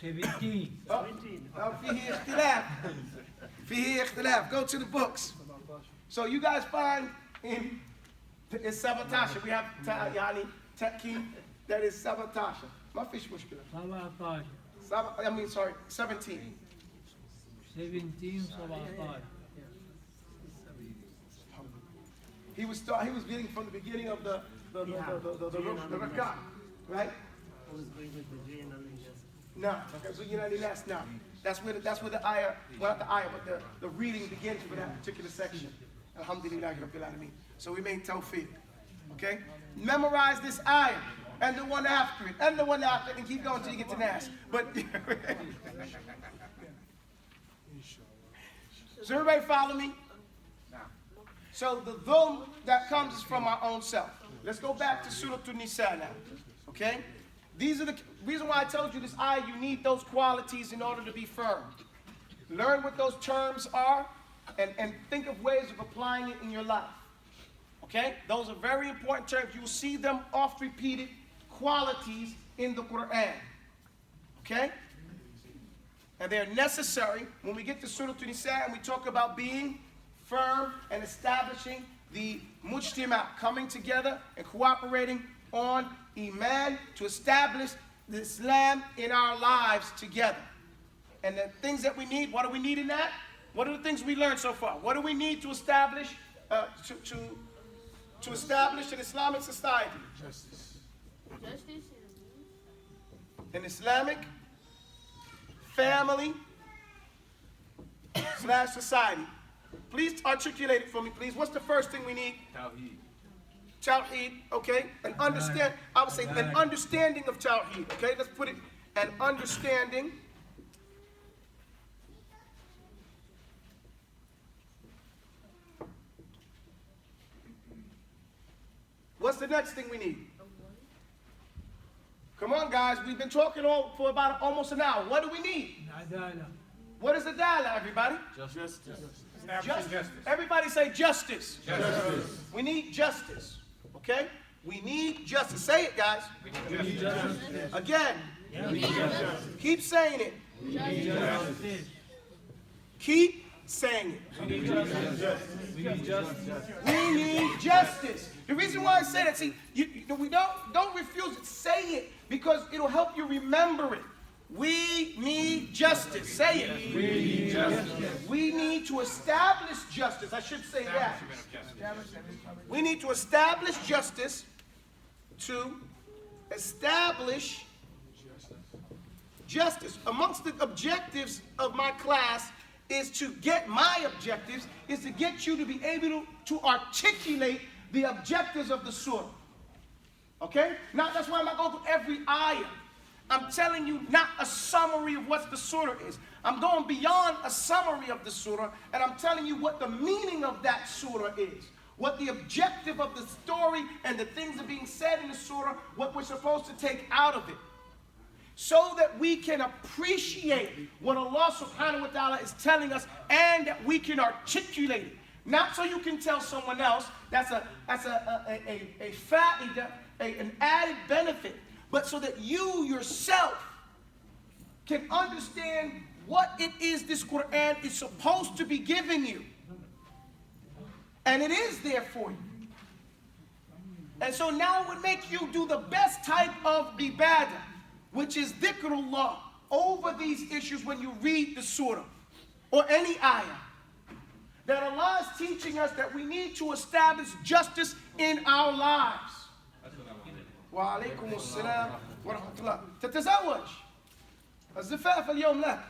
17. فيه اختلاف فيه اختلاف. Go to the books. So you guys find in 17 we have يعني تأكيد that is 17. ما فيش مشكلة. 17 I mean sorry 17. 17 He was reading from the beginning of the rak'ah, right? No, okay, so no. That's where the ayah, well not the ayah, but the reading begins for that particular section. Alhamdulillah Rabbil Alameen. So we made tawfiq. Okay? Memorize this ayah and the one after it, and the one after it, and keep going until you get to Nas. But so everybody follow me? So the dhulm that comes is from our own self. Let's go back to Surah An-Nisa now. Okay? These are the reason why I told you this ayah, you need those qualities in order to be firm. Learn what those terms are and think of ways of applying it in your life. Okay? Those are very important terms. You will see them oft repeated qualities in the Quran. Okay? And they're necessary when we get to Surah An-Nisa and we talk about being firm and establishing the mujtama, coming together and cooperating on Iman to establish the Islam in our lives together. And the things that we need, what do we need in that? What are the things we learned so far? What do we need to establish to establish an Islamic society? Justice. An Islamic family / society. Please articulate it for me, please. What's the first thing we need? Tawheed. Tawheed, okay? An understand, I would say an understanding of Tawheed, okay? Let's put it, an understanding. What's the next thing we need? Come on, guys. We've been talking for about almost an hour. What do we need? عدالة. What is the dialogue, everybody? Justice. Justice. Everybody say justice. Justice. We need justice. Okay? We need justice. Say it, guys. We need justice. Again. We need justice. Keep saying it. We need justice. Keep saying it. We need justice. We need justice. We need justice. The reason why I say that, see, we don't refuse it. Say it because it'll help you remember it. We need justice. Say it. We need justice. We need to establish justice. I should say that. We need to establish justice to establish justice. Amongst the objectives of my class is to get my objectives, is to get you to be able to articulate the objectives of the surah. Okay? Now, that's why I'm not going through every ayah. I'm telling you not a summary of what the surah is. I'm going beyond a summary of the surah, and I'm telling you what the meaning of that surah is. What the objective of the story and the things that are being said in the surah, what we're supposed to take out of it. So that we can appreciate what Allah subhanahu wa ta'ala is telling us and that we can articulate it. Not so you can tell someone else, that's a fa'idah, an added benefit, but so that you yourself can understand what it is this Quran is supposed to be giving you. And it is there for you. And so now it would make you do the best type of ibadah, which is dhikrullah, over these issues when you read the surah or any ayah. That Allah is teaching us that we need to establish justice in our lives. Wa alaykum assalam wa rahmatullah. تتزوج. الزفاف اليوم لك.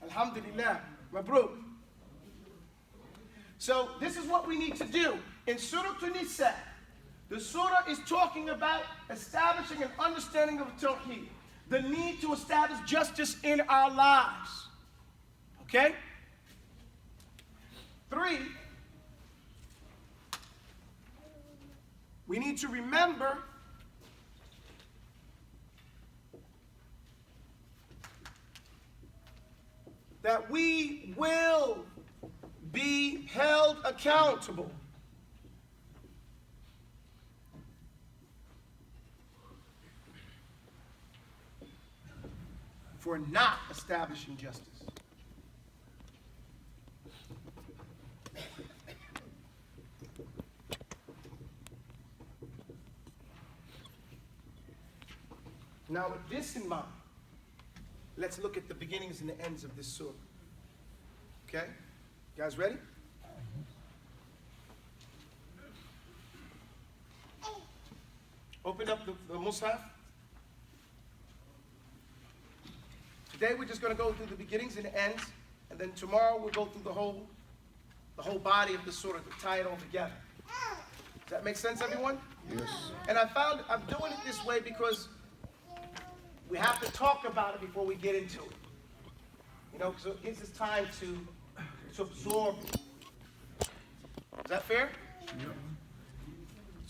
Alhamdulillah. Mabruk. So this is what we need to do. In Surah An-Nisa, the surah is talking about establishing an understanding of Tawheed. The need to establish justice in our lives. Okay? 3, we need to remember that we will be held accountable for not establishing justice. Now, with this in mind, let's look at the beginnings and the ends of this surah. Okay? You guys ready? Open up the Mus'haf. Today we're just going to go through the beginnings and the ends, and then tomorrow we'll go through the whole body of the surah to tie it all together. Does that make sense, everyone? Yes. And I found I'm doing it this way because we have to talk about it before we get into it. You know, so it gives us time to absorb it. Is that fair? Yep.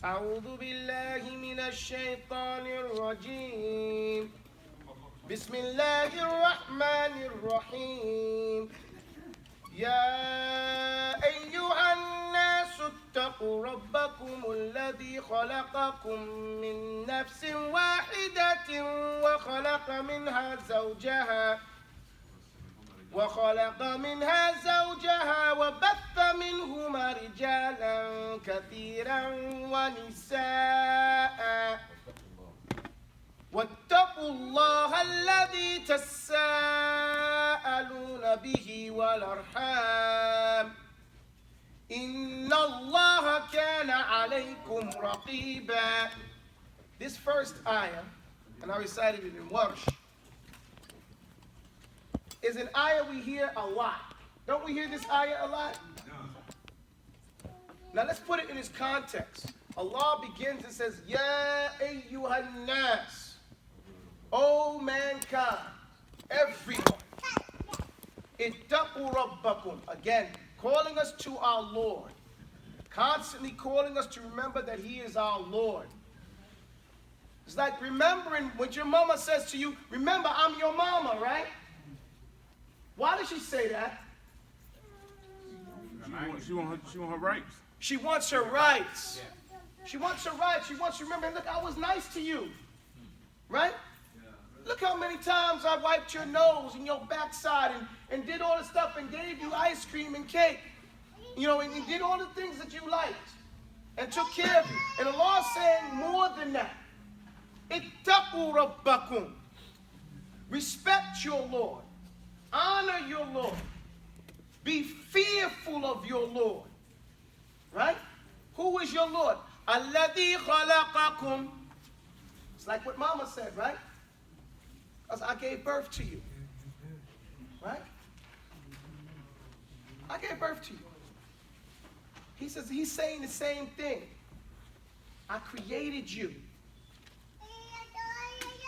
أعوذ بالله من الشيطان الرجيم بسم الله الرحمن الرحيم يا أيها الناس اتقوا ربكم الذي خلقكم من نفس واحدة وخلق منها زوجها وبث منهما رجالا كثيرا ونساء واتقوا الله الذي تساءلون به والأرحام إن الله كان عليكم رقيبا. This first ayah, and I recited it in Warsh, is an ayah we hear a lot. Don't we hear this ayah a lot? Now let's put it in its context. Allah begins and says, Ya ayyuhan nas, O mankind, everyone. Ittaqu rabbakum. Again, calling us to our Lord. Constantly calling us to remember that He is our Lord. It's like remembering what your mama says to you, remember I'm your mama, right? Why does she say that? She want her rights. She wants her rights. She wants her rights. She wants to remember, look, I was nice to you. Right? Look how many times I wiped your nose and your backside and did all the stuff and gave you ice cream and cake. You know, and did all the things that you liked and took care of you. And Allah is saying more than that. Ittaqu rabbakum. Respect your Lord. Honor your Lord. Be fearful of your Lord. Right? Who is your Lord? Alladhi khalaqakum. It's like what Mama said, right? Because I gave birth to you. Right? I gave birth to you. He says, he's saying the same thing. I created you.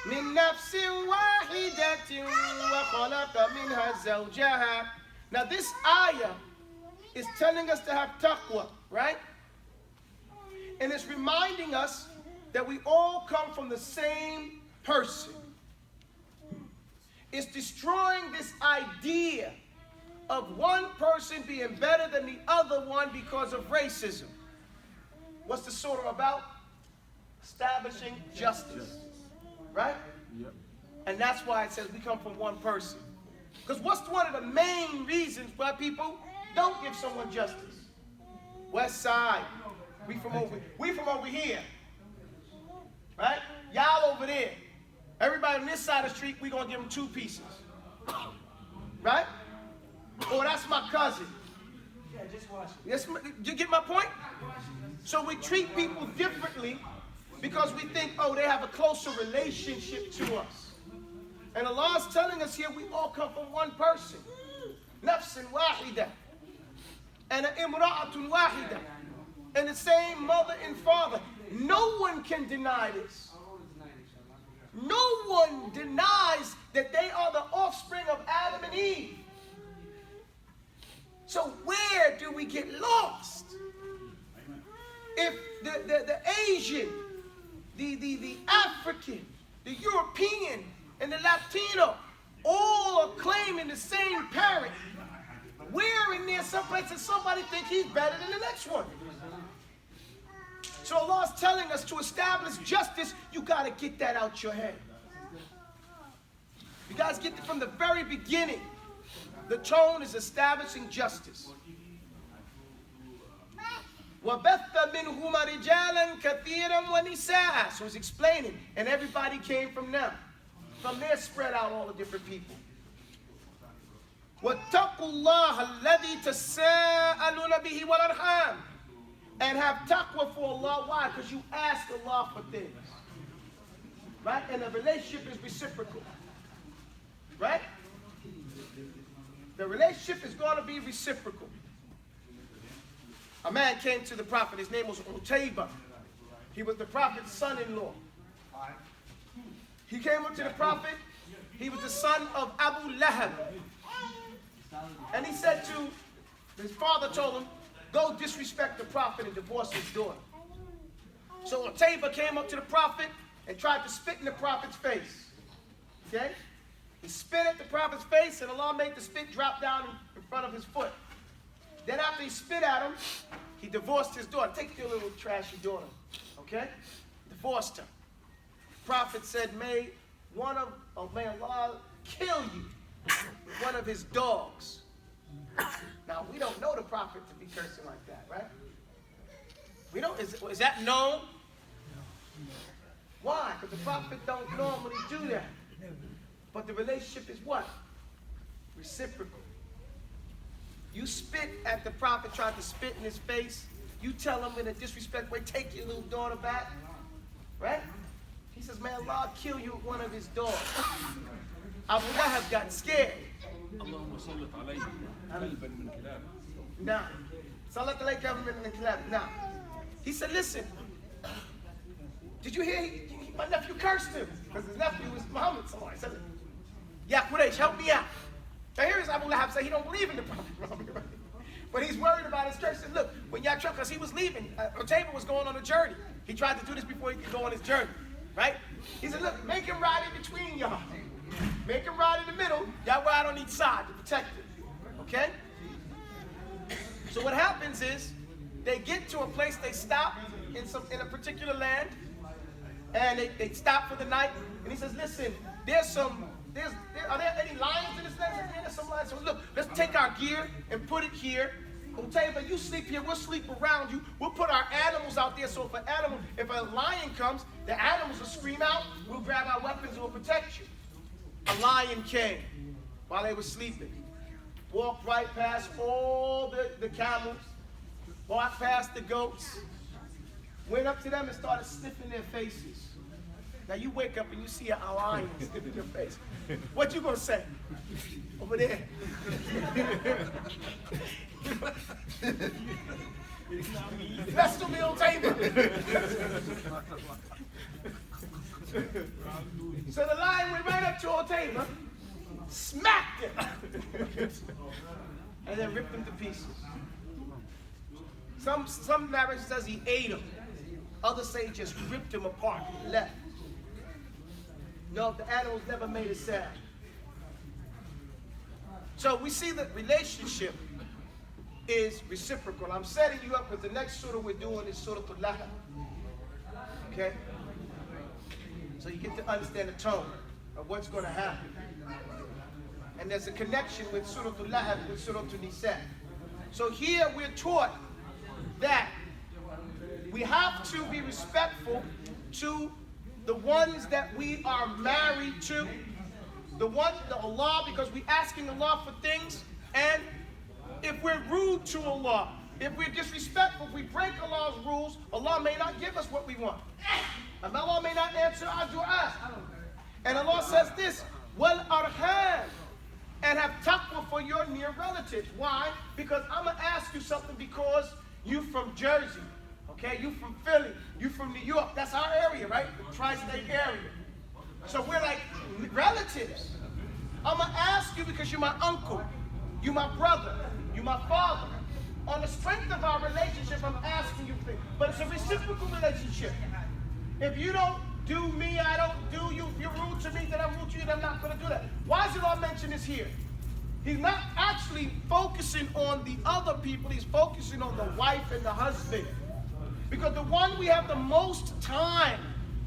من نفس واحدة وخلق منها زوجها. Now this ayah is telling us to have taqwa, right? And it's reminding us that we all come from the same person. It's destroying this idea of one person being better than the other one because of racism. What's the surah about? Establishing justice. Right? Yep. And that's why it says we come from one person. Because what's one of the main reasons why people don't give someone justice? West Side. We from over here. Right? Y'all over there. Everybody on this side of the street, we gonna give them 2 pieces. Right? Oh, that's my cousin. Yeah, just watch it. Yes, you get my point? So we treat people differently because we think, oh, they have a closer relationship to us. And Allah is telling us here we all come from one person. Nafsin wahida. And imra'atun wahida. And the same mother and father. No one can deny this. No one denies that they are the offspring of Adam and Eve. So where do we get lost? If the Asian, the African, the European, and the Latino all are claiming the same parent, Where in there someplace that somebody think he's better than the next one? So Allah is telling us to establish justice, you got to get that out your head. You guys get it from the very beginning. The tone is establishing justice. وَبَثَّ مِنْهُمَ رِجَالًا كَثِيرًا وَنِسَاءً. So he's explaining, and everybody came from them. From there spread out all the different people. وَاتَّقُوا اللَّهَ الَّذِي تَسَاءَلُونَ بِهِ وَالْأَرْحَامَ. And have taqwa for Allah. Why? Because you ask Allah for things. Right? And the relationship is reciprocal. Right? The relationship is going to be reciprocal. A man came to the Prophet. His name was Taubah. He was the Prophet's son-in-law. He came up to the Prophet. He was the son of Abu Lahab. And he said to, his father told him, go disrespect the Prophet and divorce his daughter. So Taubah came up to the Prophet and tried to spit in the Prophet's face. Okay? He spit at the Prophet's face, and Allah made the spit drop down in front of his foot. Then after he spit at him, he divorced his daughter. Take your little trashy daughter. Okay? Divorced her. The Prophet said, may Allah kill you with one of his dogs. Now, we don't know the Prophet to be cursing like that, right? We don't. Is that known? Why? Because the Prophet don't normally do that. But the relationship is what? Reciprocal. You spit at the Prophet, trying to spit in his face. You tell him in a disrespectful way, take your little daughter back. Right? He says, may Allah kill you with one of his dogs. Abu Lahab got scared. Now, now, he said, listen, did you hear? My nephew cursed him because his nephew was Muhammad. Somebody said, yeah, Quraysh, help me out. Now here is Abu Lahab say he don't believe in the Prophet Muhammad, right? But he's worried about his curse. Look, when y'all trouble, because he was leaving, Taubah was going on a journey. He tried to do this before he could go on his journey, right? He said, look, make him ride in between y'all. Make him ride in the middle. Y'all ride on each side to protect him. Okay? So what happens is they get to a place, they stop in a particular land, and they stop for the night. And he says, listen, are there any lions in this land? Yeah, there's some lions. So look, let's take our gear and put it here. Taubah, you sleep here, we'll sleep around you. We'll put our animals out there, so if a lion comes, the animals will scream out, we'll grab our weapons and we'll protect you. A lion came while they were sleeping. Walked right past all the camels, walked past the goats, went up to them and started sniffing their faces. Now you wake up and you see a lion sniffing your face. What you gonna say? Over there. That's the meal table. So the lion went right up to Taubah, smacked him, and then ripped him to pieces. Some narration says he ate him. Others say he just ripped him apart, left. No, the animals never made a sound. So we see that relationship is reciprocal. I'm setting you up because the next surah we're doing is Surah Al-Lahab. Okay? So you get to understand the tone of what's going to happen. And there's a connection with Surah Al-Lahab with Surah Al-Nisa. So here we're taught that we have to be respectful to the ones that we are married to, the Allah, because we're asking Allah for things, and if we're rude to Allah, if we're disrespectful, if we break Allah's rules, Allah may not give us what we want. And Allah may not answer our dua. And Allah says this, wal arham, and have taqwa for your near relatives. Why? Because I'm going to ask you something because you from Jersey. Okay, you from Philly, you from New York. That's our area, right? The tri-state area. So we're like relatives. I'm going to ask you because you're my uncle, you're my brother, you're my father. On the strength of our relationship, I'm asking you things. But it's a reciprocal relationship. If you don't do me, I don't do you. If you're rude to me, then I'm rude to you, then I'm not going to do that. Why does it all mention this here? He's not actually focusing on the other people. He's focusing on the wife and the husband. Because the one we have the most time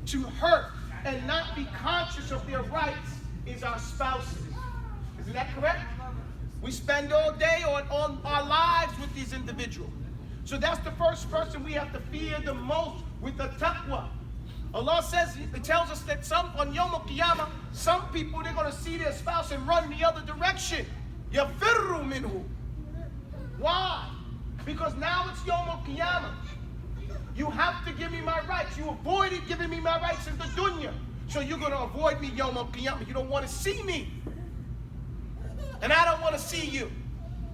to hurt and not be conscious of their rights is our spouses. Isn't that correct? We spend all day on our lives with these individuals. So that's the first person we have to fear the most with the taqwa. Allah says, it tells us that on Yawm al-Qiyamah, some people, they're going to see their spouse and run the other direction. يَفِرُّ مِنْهُ. Why? Because now it's Yawm al-Qiyamah. You have to give me my rights. You avoided giving me my rights in the dunya. So you're going to avoid me Yawm al-Qiyamah. You don't want to see me. And I don't want to see you.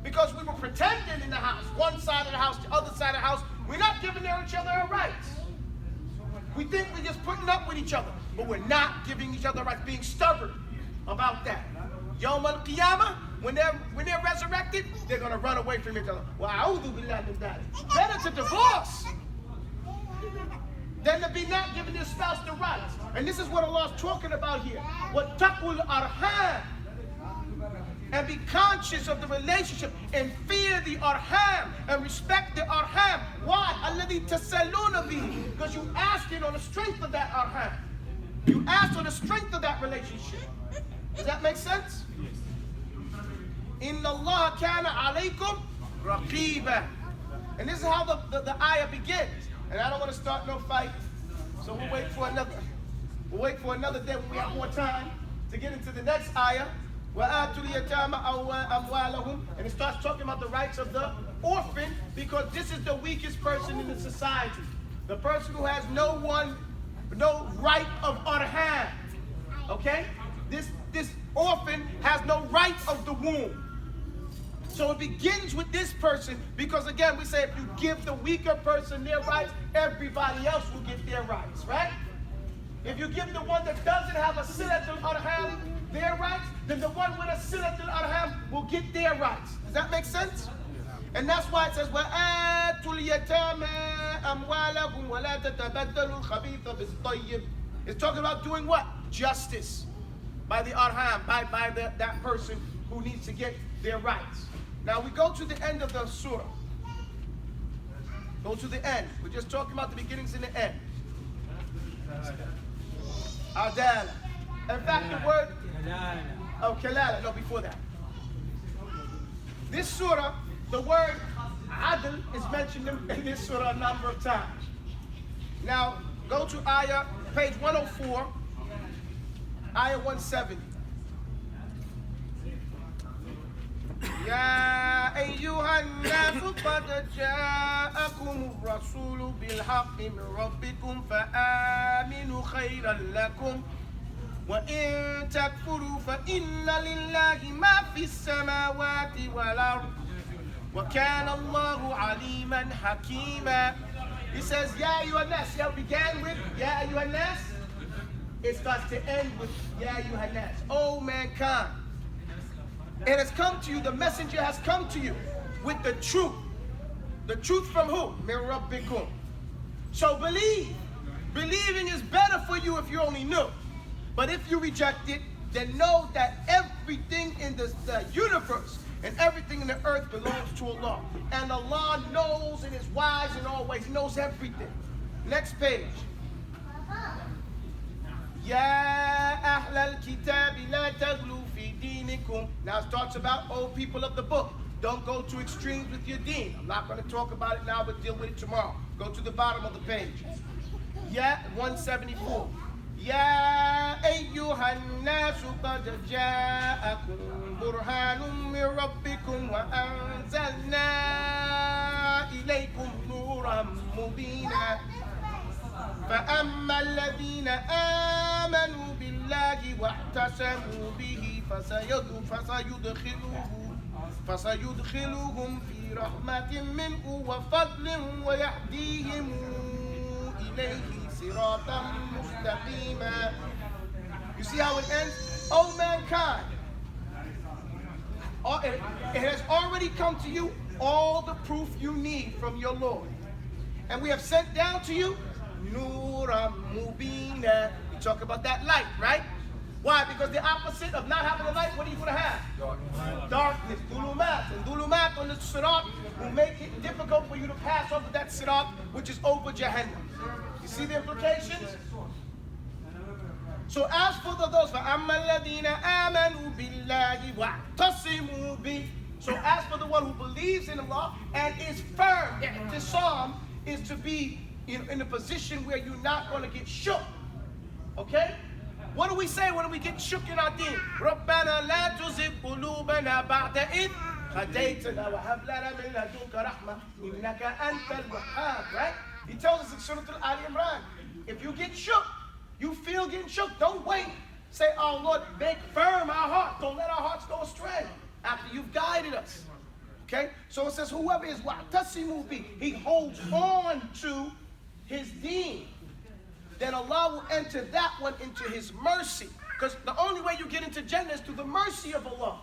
Because we were pretending in the house. One side of the house, the other side of the house. We're not giving each other our rights. We think we're just putting up with each other. But we're not giving each other rights. Being stubborn about that. Yawm al-Qiyamah, when they're resurrected, they're going to run away from each other. Better to divorce than to be not giving their spouse the rights. And this is what Allah is talking about here. What taqul arham. And be conscious of the relationship and fear the arham and respect the arham. Why? Alladhi tasaluna bihi. Because you asked it on the strength of that arham. You asked on the strength of that relationship. Does that make sense? Inna Allah kana alaykum raqiba. And this is how the ayah begins. And I don't want to start no fight. So we'll wait for another day when we have more time to get into the next ayah. And it starts talking about the rights of the orphan, because this is the weakest person in the society. The person who has no right of arham. Okay? This orphan has no right of the womb. So it begins with this person, because again, we say if you give the weaker person their rights, everybody else will get their rights, right? If you give the one that doesn't have a silatul arham their rights, then the one with a silatul arham will get their rights. Does that make sense? And that's why it says, وَآتُوا الْيَتَامَى أَمْوَالَهُمْ وَلَا تَتَبَدَّلُوا الْخَبِيثَ بِالطَّيِّبِ. It's talking about doing what? Justice. By the arham, by that person who needs to get their rights. Now we go to the end of the surah. Go to the end. We're just talking about the beginnings and the end. Adala. In fact, the word... Oh, kalala. No, before that. This surah, the word adl is mentioned in this surah a number of times. Now, go to ayah, page 104, ayah 170. يا أيها الناس قد جاءكم الرسول بالحق من ربكم فآمنوا خيرا لكم وإن تكفروا فإن لله ما في السماوات والأرض وكان الله عليما حكيما. He says, يا أيها الناس. It began with يا أيها الناس. It starts to end with يا أيها الناس. Oh mankind. It has come to you, the messenger has come to you with the truth. The truth from who? Min Rabbikum. So believe. Believing is better for you if you only knew. But if you reject it, then know that everything in the universe and everything in the earth belongs to Allah. And Allah knows and is wise in all ways. He knows everything. Next page. Ya ahlal kitab la taghlu fi dinikum. Now it starts about, oh people of the book, don't go to extremes with your deen. I'm not going to talk about it now, but deal with it tomorrow. Go to the bottom of the page. Ya 174. Ya ayyuhan nasu qad ja'akum burhanun min rabbikum wa anzalna ilaykum nuran mubina. فأما الذين آمنوا بالله واعتصموا به فسيدخلهم في رحمة منه وفضل ويهديهم إليه صراطا مستقيما. You see how it ends? O mankind, it has already come to you all the proof you need from your Lord. And we have sent down to you Nuram Mubina. We talk about that light, right? Why? Because the opposite of not having a light, what are you going to have? Darkness. Dulumat. And dulumat on the sirat will make it difficult for you to pass over that sirat, which is over Jahannam. You see the implications? So as for those, فَأَمَّا الَّذِينَ آمَنُوا بِاللَّهِ وَاعْتَصِمُوا بِهِ. So as for the one who believes in Allah and is firm, i'tisam is to be in a position where you're not going to get shook. Okay? What do we say when we get shook in our deen? رَبَّنَا لَا تُزِغْ قُلُوبَنَا بَعْدَ إِذْ هَدَيْتَنَا وَهَبْ لَنَا مِن لَدُنكَ رَحْمَةً إِنَّكَ أَنْتَ الْوَهَّابُ. Right? He tells us in Surah Al-Imran, if you get shook, you feel getting shook, don't wait. Say, oh Lord, make firm our heart. Don't let our hearts go astray after you've guided us. Okay? So it says, whoever is wa'tasimu bi, he holds on to his deen, then Allah will enter that one into his mercy. Because the only way you get into Jannah is through the mercy of Allah.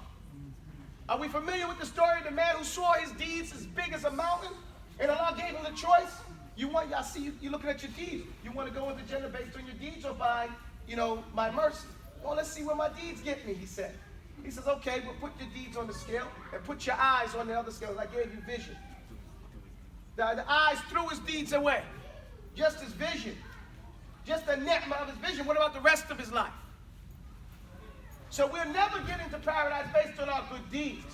Are we familiar with the story of the man who saw his deeds as big as a mountain? And Allah gave him the choice. I see you looking at your deeds. You want to go into Jannah based on your deeds or by, my mercy? Well, let's see where my deeds get me, he said. He says, okay, we'll put your deeds on the scale and put your eyes on the other scale. I gave you vision. The eyes threw his deeds away. Just his vision. Just the ni'mah of his vision. What about the rest of his life? So we'll never get into paradise based on our good deeds.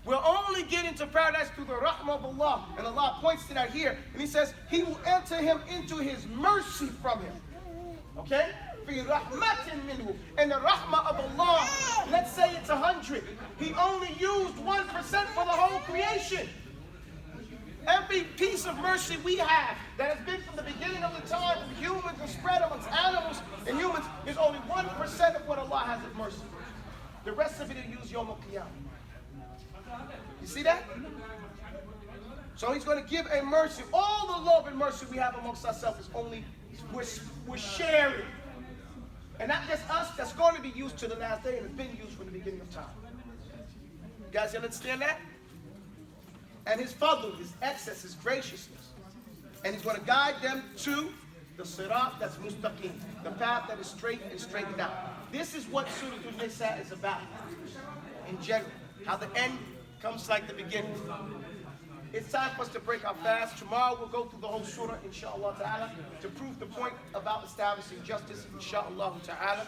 We'll only get into paradise through the rahmah of Allah. And Allah points to that here. And he says, he will enter him into his mercy from him. Okay? فِي رَحْمَةٍ مِّنْهُ. And the rahmah of Allah, let's say it's 100. He only used 1% for the whole creation. Every piece of mercy we have that has been from the beginning of the time of humans and spread amongst animals and humans is only 1% of what Allah has of mercy. The rest of it He'll use Yawm al-Qiyamah. You see that? So He's going to give a mercy. All the love and mercy we have amongst ourselves is only, we're sharing. And not just us, that's going to be used to the last day and it's been used from the beginning of time. You guys understand that? And His fadl, His excess, His graciousness. And He's going to guide them to the sirat that's mustaqim, the path that is straight and straightened out. This is what Surah Al-Nisa is about in general. How the end comes like the beginning. It's time for us to break our fast. Tomorrow we'll go through the whole surah, inshallah ta'ala, to prove the point about establishing justice, inshallah ta'ala.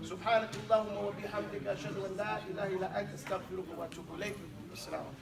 سبحانك اللهم وبحمدك أشهد أن لا إله إلا أنت أستغفرك وأتوب إليك. السلام عليكم.